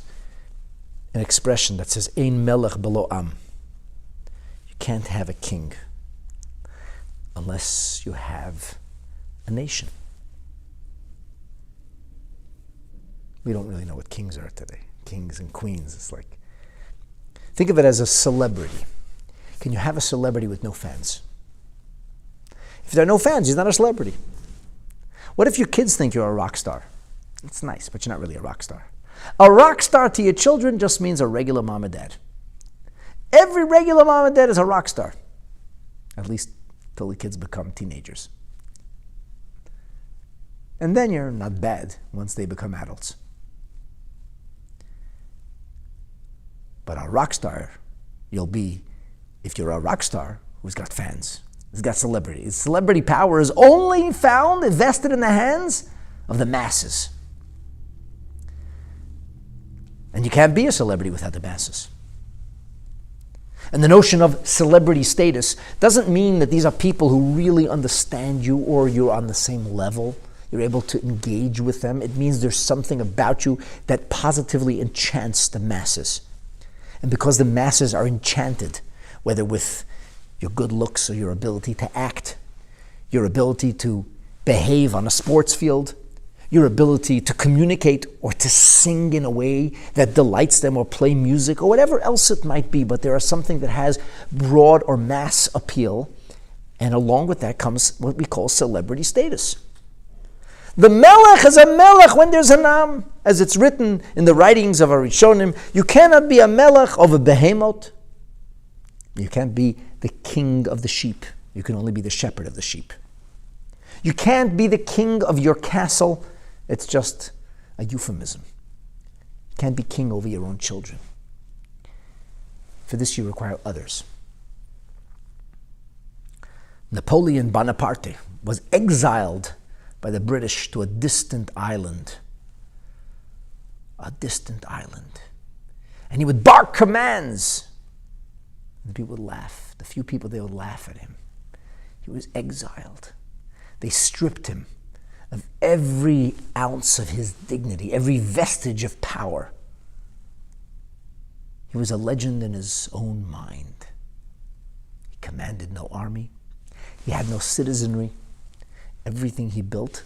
an expression that says, Ein melech belo am. You can't have a king unless you have a nation. We don't really know what kings are today. Kings and queens. It's like, think of it as a celebrity. Can you have a celebrity with no fans? If there are no fans, he's not a celebrity. What if your kids think you're a rock star? It's nice, but you're not really a rock star. A rock star to your children just means a regular mom and dad. Every regular mom and dad is a rock star. At least till the kids become teenagers. And then you're not bad once they become adults. But a rock star, you'll be if you're a rock star who's got fans, who's got celebrity. Celebrity power is only found, invested in the hands of the masses. And you can't be a celebrity without the masses. And the notion of celebrity status doesn't mean that these are people who really understand you or you're on the same level. You're able to engage with them. It means there's something about you that positively enchants the masses. And because the masses are enchanted, whether with your good looks or your ability to act, your ability to behave on a sports field, your ability to communicate or to sing in a way that delights them or play music or whatever else it might be, but there is something that has broad or mass appeal, and along with that comes what we call celebrity status. The melech is a melech when there's an am. As it's written in the writings of our Rishonim, you cannot be a melech of a behemoth. You can't be the king of the sheep. You can only be the shepherd of the sheep. You can't be the king of your castle. It's just a euphemism. You can't be king over your own children. For this you require others. Napoleon Bonaparte was exiled by the British to a distant island. A distant island. And he would bark commands. And people would laugh. The few people, they would laugh at him. He was exiled. They stripped him of every ounce of his dignity, every vestige of power. He was a legend in his own mind. He commanded no army. He had no citizenry. Everything he built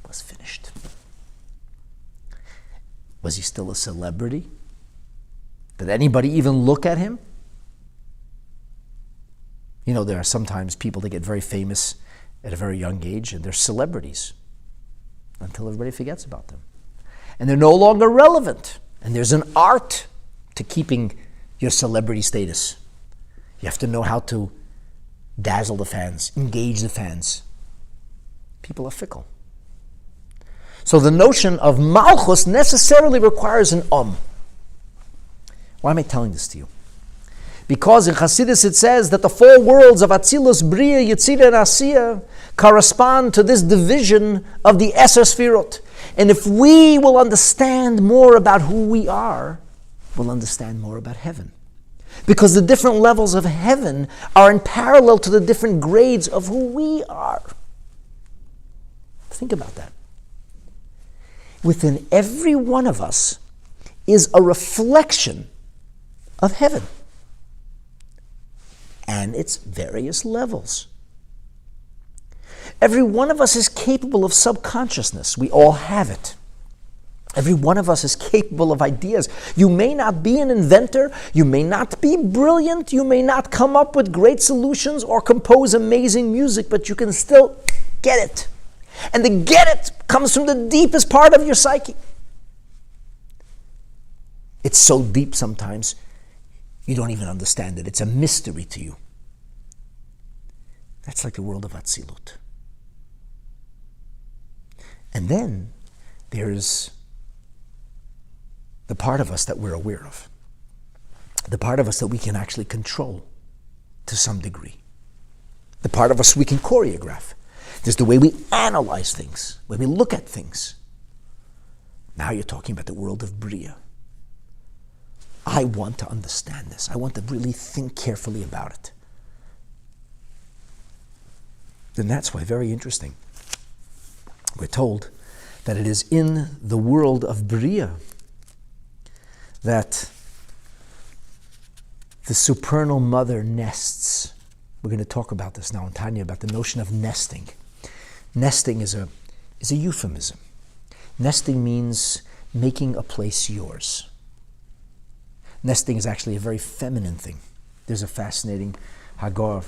was finished. Was he still a celebrity? Did anybody even look at him? You know, there are sometimes people that get very famous at a very young age, and they're celebrities until everybody forgets about them. And they're no longer relevant. And there's an art to keeping your celebrity status. You have to know how to dazzle the fans, engage the fans. People are fickle. So the notion of malchus necessarily requires an Why am I telling this to you? Because in Chassidus it says that the four worlds of Atzilus, Bria, Yetzirah, and Asiya correspond to this division of the Eser Sfirot. And if we will understand more about who we are, we'll understand more about heaven. Because the different levels of heaven are in parallel to the different grades of who we are. Think about that. Within every one of us is a reflection of heaven and its various levels. Every one of us is capable of subconsciousness. We all have it. Every one of us is capable of ideas. You may not be an inventor, you may not be brilliant, you may not come up with great solutions or compose amazing music, but you can still get it. And the get it comes from the deepest part of your psyche. It's so deep sometimes, you don't even understand it. It's a mystery to you. That's like the world of Atzilut. And then there's the part of us that we're aware of. The part of us that we can actually control to some degree. The part of us we can choreograph. There's the way we analyze things, when we look at things. Now you're talking about the world of Bria. I want to understand this. I want to really think carefully about it. Then that's why, very interesting, we're told that it is in the world of Bria that the supernal mother nests. We're going to talk about this now in Tanya, about the notion of nesting. Nesting is a euphemism. Nesting means making a place yours. Nesting is actually a very feminine thing. There's a fascinating Hagar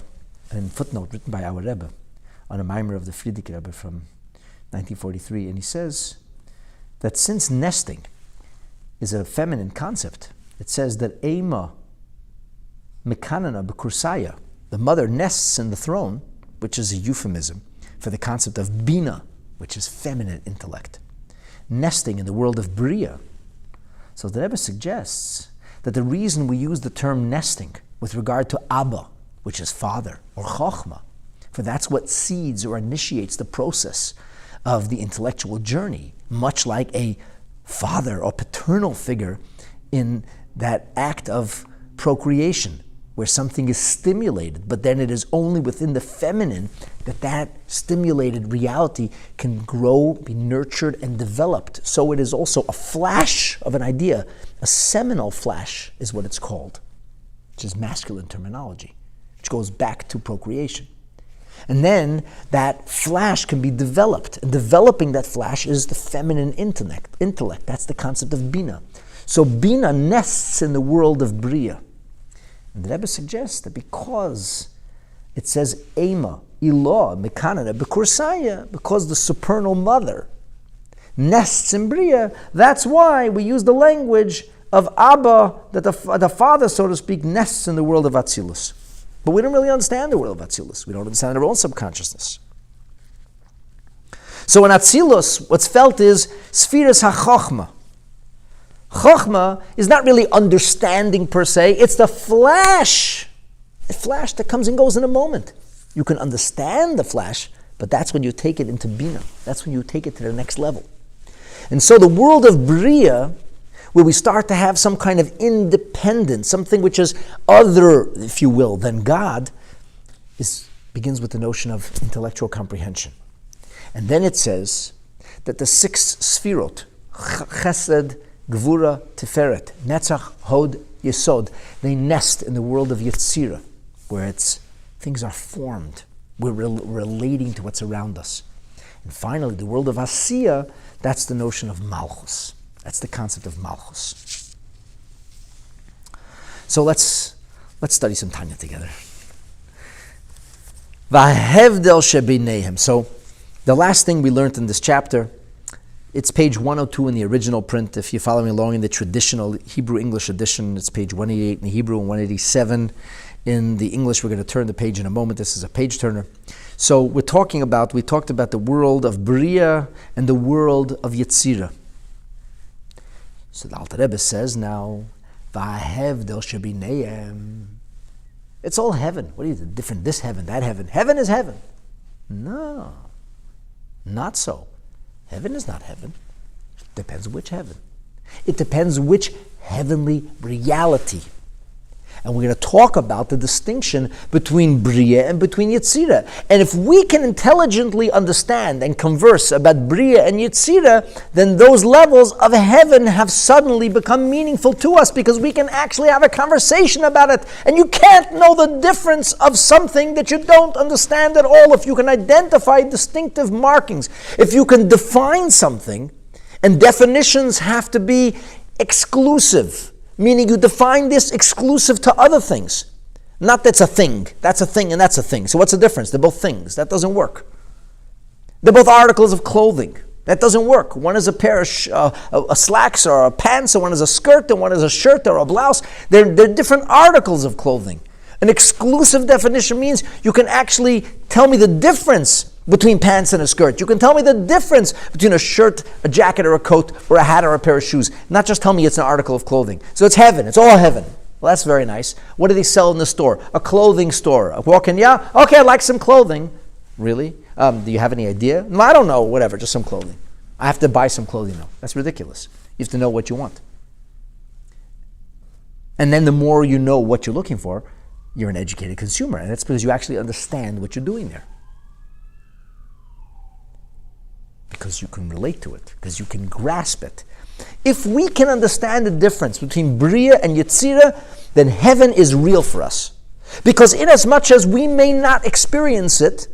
and footnote written by our Rebbe on a mimer of the Friedrich Rebbe from 1943, and he says that since nesting is a feminine concept, it says that Ema Mekanana Bekursaya, the mother nests in the throne, which is a euphemism for the concept of Bina, which is feminine intellect. Nesting in the world of Bria. So the Rebbe suggests that the reason we use the term nesting with regard to Abba, which is father, or Chochmah, for that's what seeds or initiates the process of the intellectual journey, much like a father or paternal figure in that act of procreation, where something is stimulated, but then it is only within the feminine that stimulated reality can grow, be nurtured, and developed. So it is also a flash of an idea. A seminal flash is what it's called, which is masculine terminology, which goes back to procreation. And then that flash can be developed, and developing that flash is the feminine intellect. That's the concept of Bina. So Bina nests in the world of Bria. And the Rebbe suggests that because it says Ema, Ilah, Mekanana, Bekursaya, because the supernal mother nests in Bria. That's why we use the language of Abba, that the Father, so to speak, nests in the world of Atzilus. But we don't really understand the world of Atzilus. We don't understand our own subconsciousness. So in Atzilus, what's felt is Spheres HaChochma. Chochma is not really understanding per se, it's the flash. A flash that comes and goes in a moment. You can understand the flash, but that's when you take it into Bina. That's when you take it to the next level. And so the world of Bria, where we start to have some kind of independence, something which is other, if you will, than God, begins with the notion of intellectual comprehension. And then it says that the 6 sfirot, Chesed, Gevorah, Tiferet, Netzach, Hod, Yesod, they nest in the world of Yetzirah, where things are formed. We're relating to what's around us. And finally, the world of Asiya, that's the notion of Malchus. That's the concept of Malchus. So let's study some Tanya together. Vahevdel shebinehem. So the last thing we learned in this chapter, it's page 102 in the original print. If you're following along in the traditional Hebrew-English edition, it's page 188 in the Hebrew and 187 in the English. We're going to turn the page in a moment. This is a page turner. So we talked about the world of Bria and the world of Yetzirah. So the Alter Rebbe says now, Vahevdel shebinehem. It's all heaven. What is it? Different, this heaven, that heaven. Heaven is heaven. No, not so. Heaven is not heaven. It depends which heaven. It depends which heavenly reality. And we're going to talk about the distinction between Bria and between Yetzirah. And if we can intelligently understand and converse about Bria and Yetzirah, then those levels of heaven have suddenly become meaningful to us because we can actually have a conversation about it. And you can't know the difference of something that you don't understand at all if you can identify distinctive markings. If you can define something, and definitions have to be exclusive, meaning you define this exclusive to other things. Not that's a thing and that's a thing. So what's the difference? They're both things. That doesn't work. They're both articles of clothing. That doesn't work. One is a pair of slacks or a pants, and one is a skirt, and one is a shirt or a blouse. They're different articles of clothing. An exclusive definition means you can actually tell me the difference between pants and a skirt. You can tell me the difference between a shirt, a jacket, or a coat, or a hat, or a pair of shoes. Not just tell me it's an article of clothing. So it's heaven. It's all heaven. Well, that's very nice. What do they sell in the store? A clothing store. I walk in, yeah, okay, I'd like some clothing. Really? Do you have any idea? No, I don't know. Whatever, just some clothing. I have to buy some clothing now. That's ridiculous. You have to know what you want. And then the more you know what you're looking for, you're an educated consumer. And that's because you actually understand what you're doing there. Because you can relate to it, because you can grasp it. If we can understand the difference between Bria and Yetzirah, then heaven is real for us. Because inasmuch as we may not experience it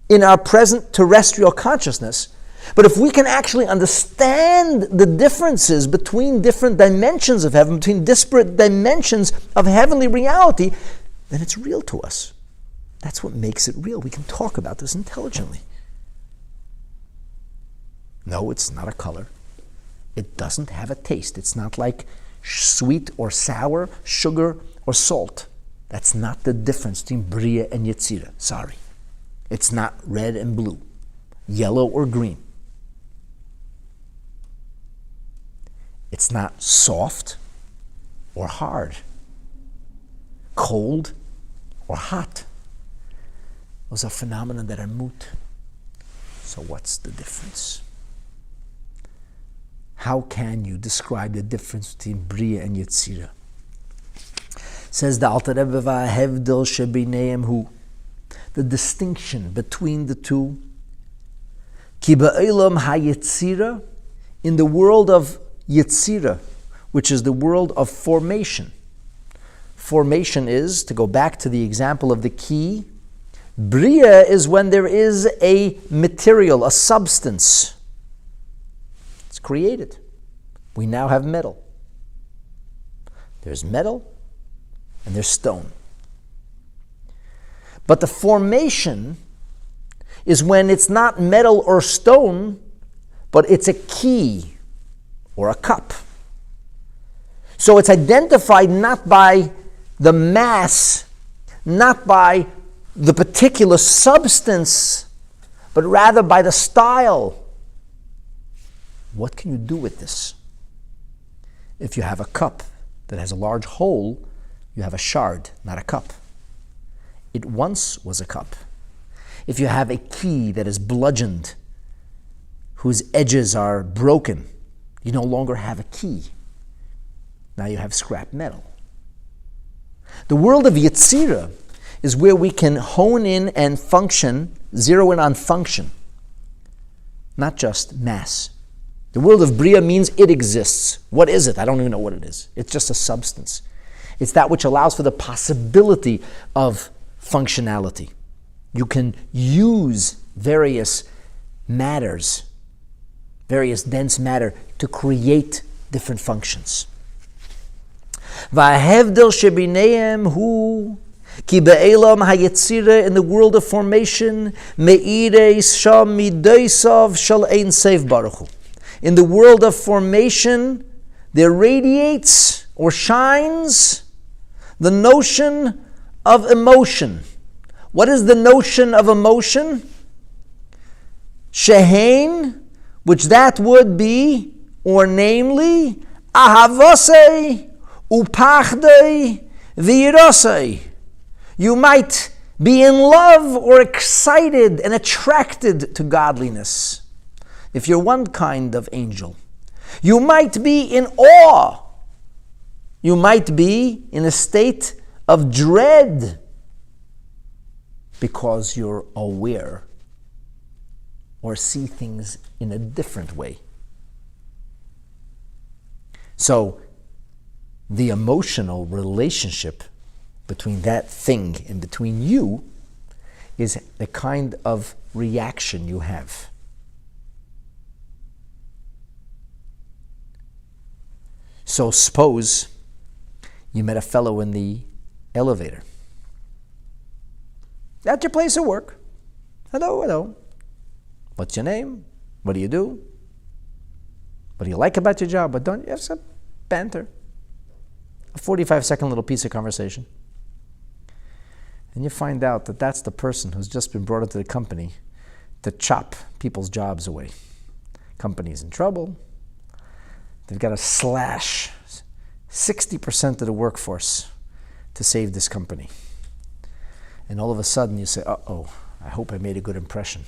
in our present terrestrial consciousness, but if we can actually understand the differences between different dimensions of heaven, between disparate dimensions of heavenly reality, then it's real to us. That's what makes it real. We can talk about this intelligently. No, it's not a color. It doesn't have a taste. It's not like sweet or sour, sugar or salt. That's not the difference between Bria and Yetzirah. Sorry. It's not red and blue, yellow or green. It's not soft or hard, cold or hot. Those are phenomena that are moot. So what's the difference? How can you describe the difference between Bria and Yetzirah? Says the Alter Rebbe, Vahevdel shebinehem hu, the distinction between the two. Ki ba'olam hayetzirah, in the world of Yetzirah, which is the world of formation. Formation is, to go back to the example of the key, Bria is when there is a material, a substance. It's created. We now have metal. There's metal and there's stone. But the formation is when it's not metal or stone, but it's a key or a cup. So it's identified not by the mass, not by the particular substance, but rather by the style. What can you do with this? If you have a cup that has a large hole, you have a shard, not a cup. It once was a cup. If you have a key that is bludgeoned, whose edges are broken, you no longer have a key. Now you have scrap metal. The world of Yetzirah is where we can hone in and function, zero in on function, not just mass. The world of Bria means it exists. What is it? I don't even know what it is. It's just a substance. It's that which allows for the possibility of functionality. You can use various matters, various dense matter, to create different functions. Va'hevdel shebineim hu ki be'elam hayetzira, in the world of formation, me'ireis sham mideisav shal ein seif baruch hu. In the world of formation, there radiates or shines the notion of emotion. What is the notion of emotion? Shehein, which that would be, or namely, ahavosei upachdei v'yirosei. You might be in love or excited and attracted to godliness. If you're one kind of angel, you might be in awe. You might be in a state of dread because you're aware or see things in a different way. So, the emotional relationship between that thing and between you is the kind of reaction you have. So suppose you met a fellow in the elevator. At your place of work. Hello, hello. What's your name? What do you do? What do you like about your job? What don't you? Have some banter. A 45-second little piece of conversation. And you find out that that's the person who's just been brought into the company to chop people's jobs away. Company's in trouble. They've got to slash 60% of the workforce to save this company. And all of a sudden you say, uh-oh, I hope I made a good impression.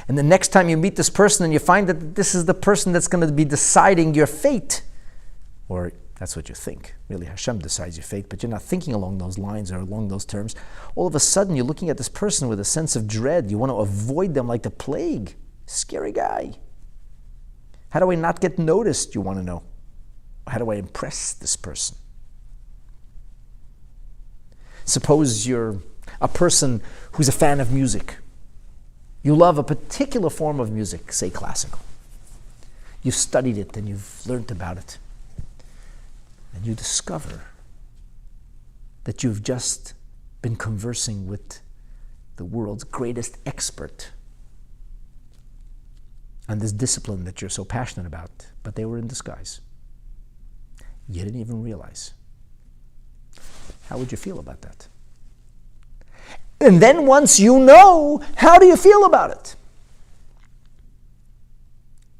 And the next time you meet this person and you find that this is the person that's going to be deciding your fate, or that's what you think. Really, Hashem decides your fate, but you're not thinking along those lines or along those terms. All of a sudden you're looking at this person with a sense of dread. You want to avoid them like the plague. Scary guy. How do I not get noticed, you want to know? How do I impress this person? Suppose you're a person who's a fan of music. You love a particular form of music, say classical. You've studied it and you've learned about it. And you discover that you've just been conversing with the world's greatest expert on this discipline that you're so passionate about, but they were in disguise. You didn't even realize. How would you feel about that? And then once you know, how do you feel about it?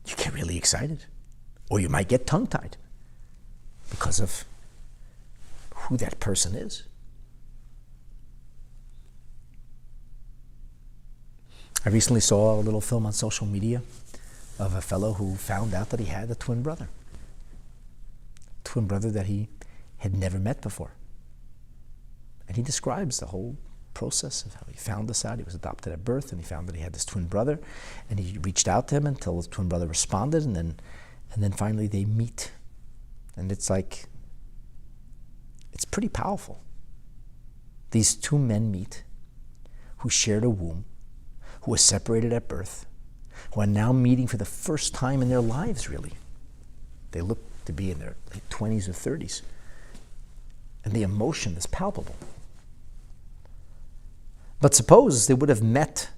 You get really excited. Or you might get tongue-tied because of who that person is. I recently saw a little film on social media of a fellow who found out that he had a twin brother. Twin brother that he had never met before. And he describes the whole process of how he found this out. He was adopted at birth, and he found that he had this twin brother, and he reached out to him until his twin brother responded, and then finally they meet. And it's like, it's pretty powerful. These two men meet who shared a womb, who were separated at birth, who are now meeting for the first time in their lives, really. They look to be in their late 20s or 30s. And the emotion is palpable. But suppose they would have met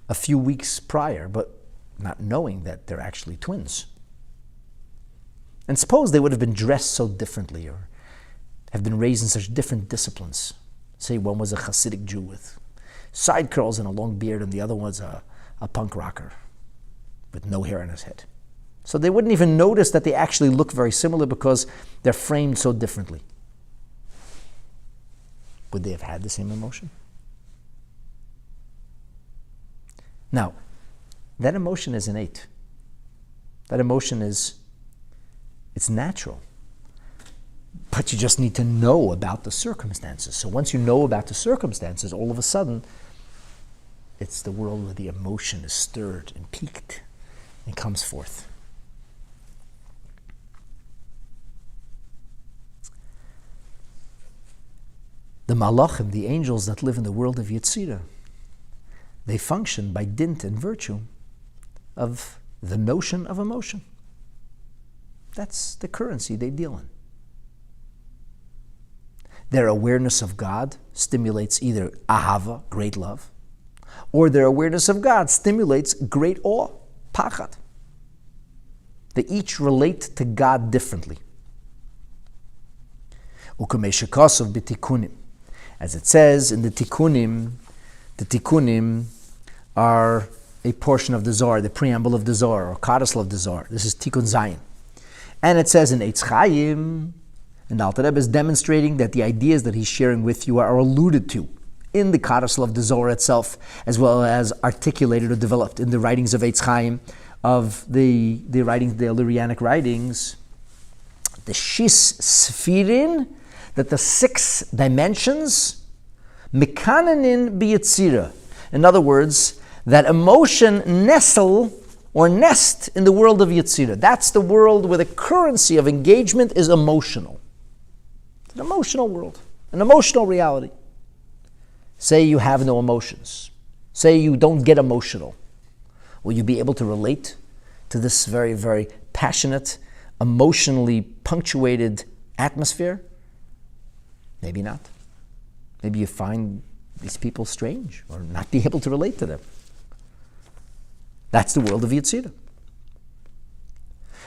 a few weeks prior, but not knowing that they're actually twins. And suppose they would have been dressed so differently or have been raised in such different disciplines. Say one was a Hasidic Jew with side curls and a long beard, and the other was a punk rocker with no hair on his head. So they wouldn't even notice that they actually look very similar because they're framed so differently. Would they have had the same emotion? Now, that emotion is innate. That emotion it's natural. But you just need to know about the circumstances. So once you know about the circumstances, all of a sudden, it's the world where the emotion is stirred and piqued and comes forth. The malachim, the angels that live in the world of Yetzirah, they function by dint and virtue of the notion of emotion. That's the currency they deal in. Their awareness of God stimulates either ahava, great love, or their awareness of God stimulates great awe, pachad. They each relate to God differently. Ukameshakosov b'tikunim. As it says in the tikkunim are a portion of the Zohar, the preamble of the Zohar, or codicil of the Zohar. This is Tikkun Zayin. And it says in Eitz Chaim, and the Alter Rebbe is demonstrating that the ideas that he's sharing with you are alluded to in the codicil of the Zohar itself, as well as articulated or developed in the writings of Eitz Chaim, of the writings, the Illyrianic writings, the Shis Sfirin, that the 6 dimensions, mekanenin b'yetzira. In other words, that emotion nestle or nest in the world of Yetzirah. That's the world where the currency of engagement is emotional. It's an emotional world, an emotional reality. Say you have no emotions. Say you don't get emotional. Will you be able to relate to this very, very passionate, emotionally punctuated atmosphere? Maybe not. Maybe you find these people strange or not be able to relate to them. That's the world of Yetzirah.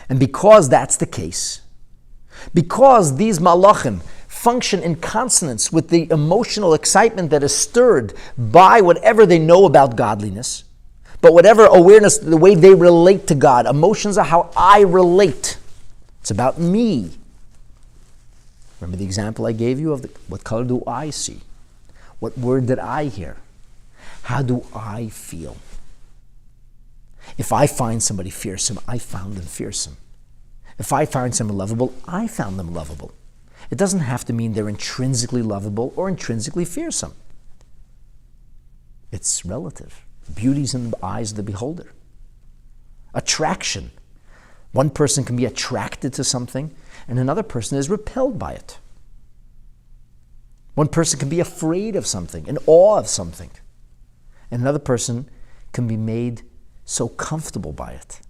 And because that's the case, because these malachim function in consonance with the emotional excitement that is stirred by whatever they know about godliness, but whatever awareness, the way they relate to God, emotions are how I relate. It's about me. Remember the example I gave you of what color do I see? What word did I hear? How do I feel? If I find somebody fearsome, I found them fearsome. If I find someone lovable, I found them lovable. It doesn't have to mean they're intrinsically lovable or intrinsically fearsome. It's relative. Beauty's in the eyes of the beholder. Attraction. One person can be attracted to something and another person is repelled by it. One person can be afraid of something, in awe of something. And another person can be made so comfortable by it,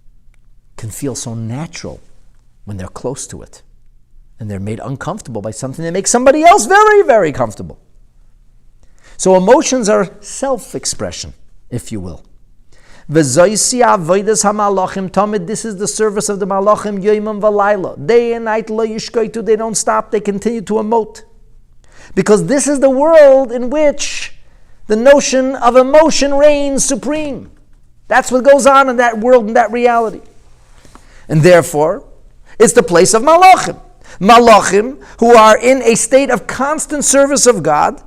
can feel so natural when they're close to it. And they're made uncomfortable by something that makes somebody else very, very comfortable. So emotions are self-expression, if you will. This is the service of the malachim, yoimim v'layla. Day and night, lo yishkoitu, they don't stop, they continue to emote. Because this is the world in which the notion of emotion reigns supreme. That's what goes on in that world, in that reality. And therefore, it's the place of malachim. Malachim, who are in a state of constant service of God.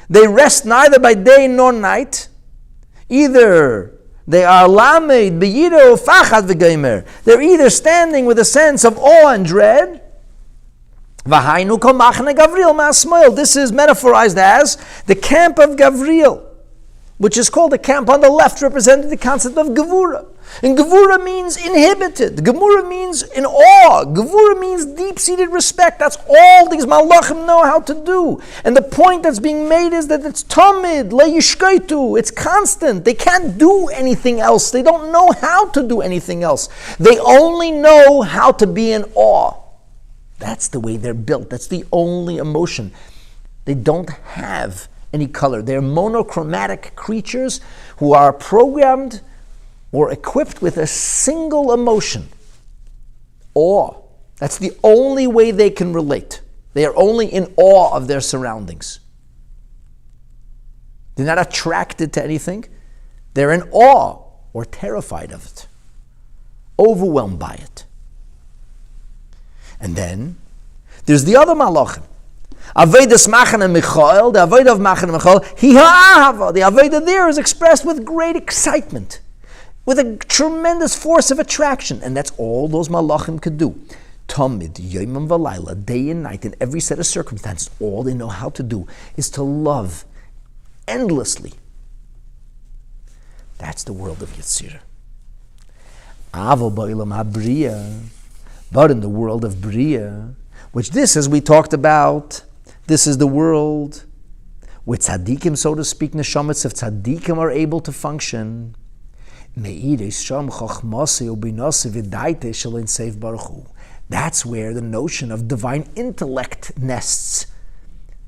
They rest neither by day nor night. Either they are lamed, b'yido, fachad, v'geimer. They're either standing with a sense of awe and dread. V'hainu kol machne Gavriel ma'asmoil. This is metaphorized as the camp of Gavriel, which is called the camp on the left, representing the concept of Gevorah. And Gevorah means inhibited. Gevorah means in awe. Gevorah means deep-seated respect. That's all these malachim know how to do. And the point that's being made is that it's tamid, le'yishkaitu. It's constant. They can't do anything else. They don't know how to do anything else. They only know how to be in awe. That's the way they're built. That's the only emotion. They don't have any color. They're monochromatic creatures who are programmed or equipped with a single emotion, awe. That's the only way they can relate. They are only in awe of their surroundings. They're not attracted to anything. They're in awe or terrified of it, overwhelmed by it. And then there's the other malachim. Avodas Machen and Michael, the Avodah of Machen and Michael, the Avodah there is expressed with great excitement, with a tremendous force of attraction, and that's all those malachim could do. Tamid, Yomim V'Layla, day and night, in every set of circumstances, all they know how to do is to love endlessly. That's the world of Yetzirah. Avo Ba'ilam HaBriya, but in the world of Bria, which this, as we talked about, this is the world where tzaddikim, so to speak, neshamas of tzaddikim are able to function. That's where the notion of divine intellect nests,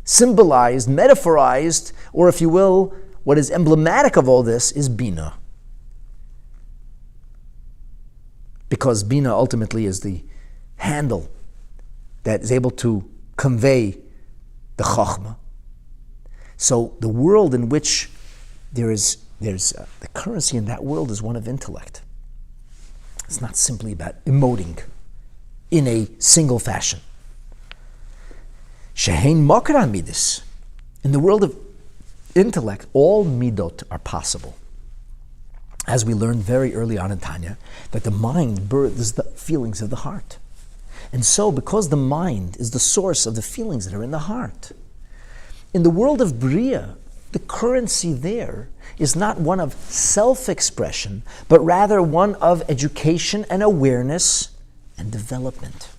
symbolized, metaphorized, or if you will, what is emblematic of all this is Bina. Because Bina ultimately is the handle that is able to convey the Chokhmah. So the world in which there's the currency in that world is one of intellect. It's not simply about emoting in a single fashion. Shehein Makra Midis. In the world of intellect, all midot are possible. As we learned very early on in Tanya, that the mind births the feelings of the heart. And so, because the mind is the source of the feelings that are in the heart, in the world of Bria, the currency there is not one of self-expression, but rather one of education and awareness and development.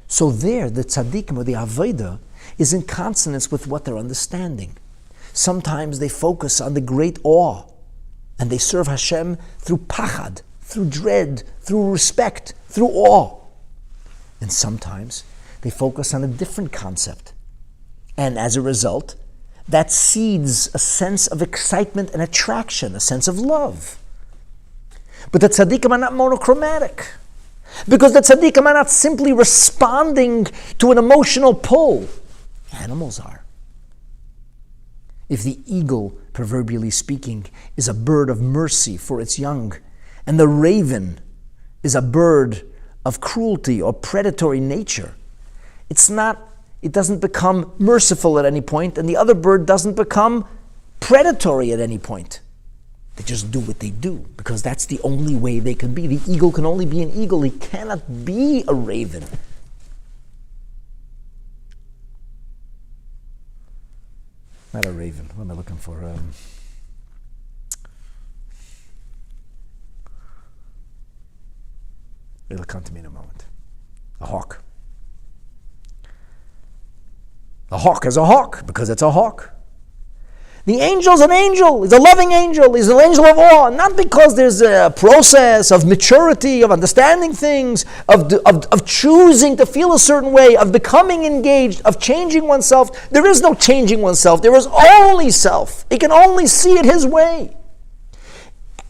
So there, the tzaddikim or the avodah is in consonance with what they're understanding. Sometimes they focus on the great awe, and they serve Hashem through pachad, through dread, through respect, through awe. And sometimes they focus on a different concept. And as a result, that seeds a sense of excitement and attraction, a sense of love. But the tzaddikim are not monochromatic. Because the tzaddikim are not simply responding to an emotional pull. Animals are. If the eagle, proverbially speaking, is a bird of mercy for its young, and the raven is a bird of cruelty or predatory nature, it doesn't become merciful at any point, and the other bird doesn't become predatory at any point. They just do what they do, because that's the only way they can be. The eagle can only be an eagle. He cannot be a raven. Not a raven. What am I looking for? It'll come to me in a moment. A hawk. A hawk is a hawk because it's a hawk. The angel's an angel. He's a loving angel. He's an angel of awe. Not because there's a process of maturity, of understanding things, of choosing to feel a certain way, of becoming engaged, of changing oneself. There is no changing oneself. There is only self. He can only see it his way.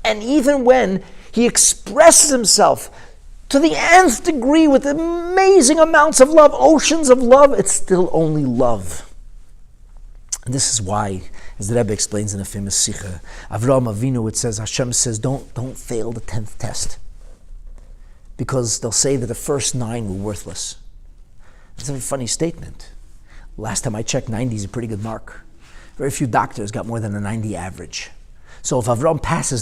And even when he expresses himself to the nth degree with amazing amounts of love, oceans of love, it's still only love. And this is why, as the Rebbe explains in a famous Sikha, Avraham Avinu, it says, Hashem says, don't fail the 10th test. Because they'll say that the first 9 were worthless. It's a very funny statement. Last time I checked, 90 is a pretty good mark. Very few doctors got more than a 90 average. So if Avraham passes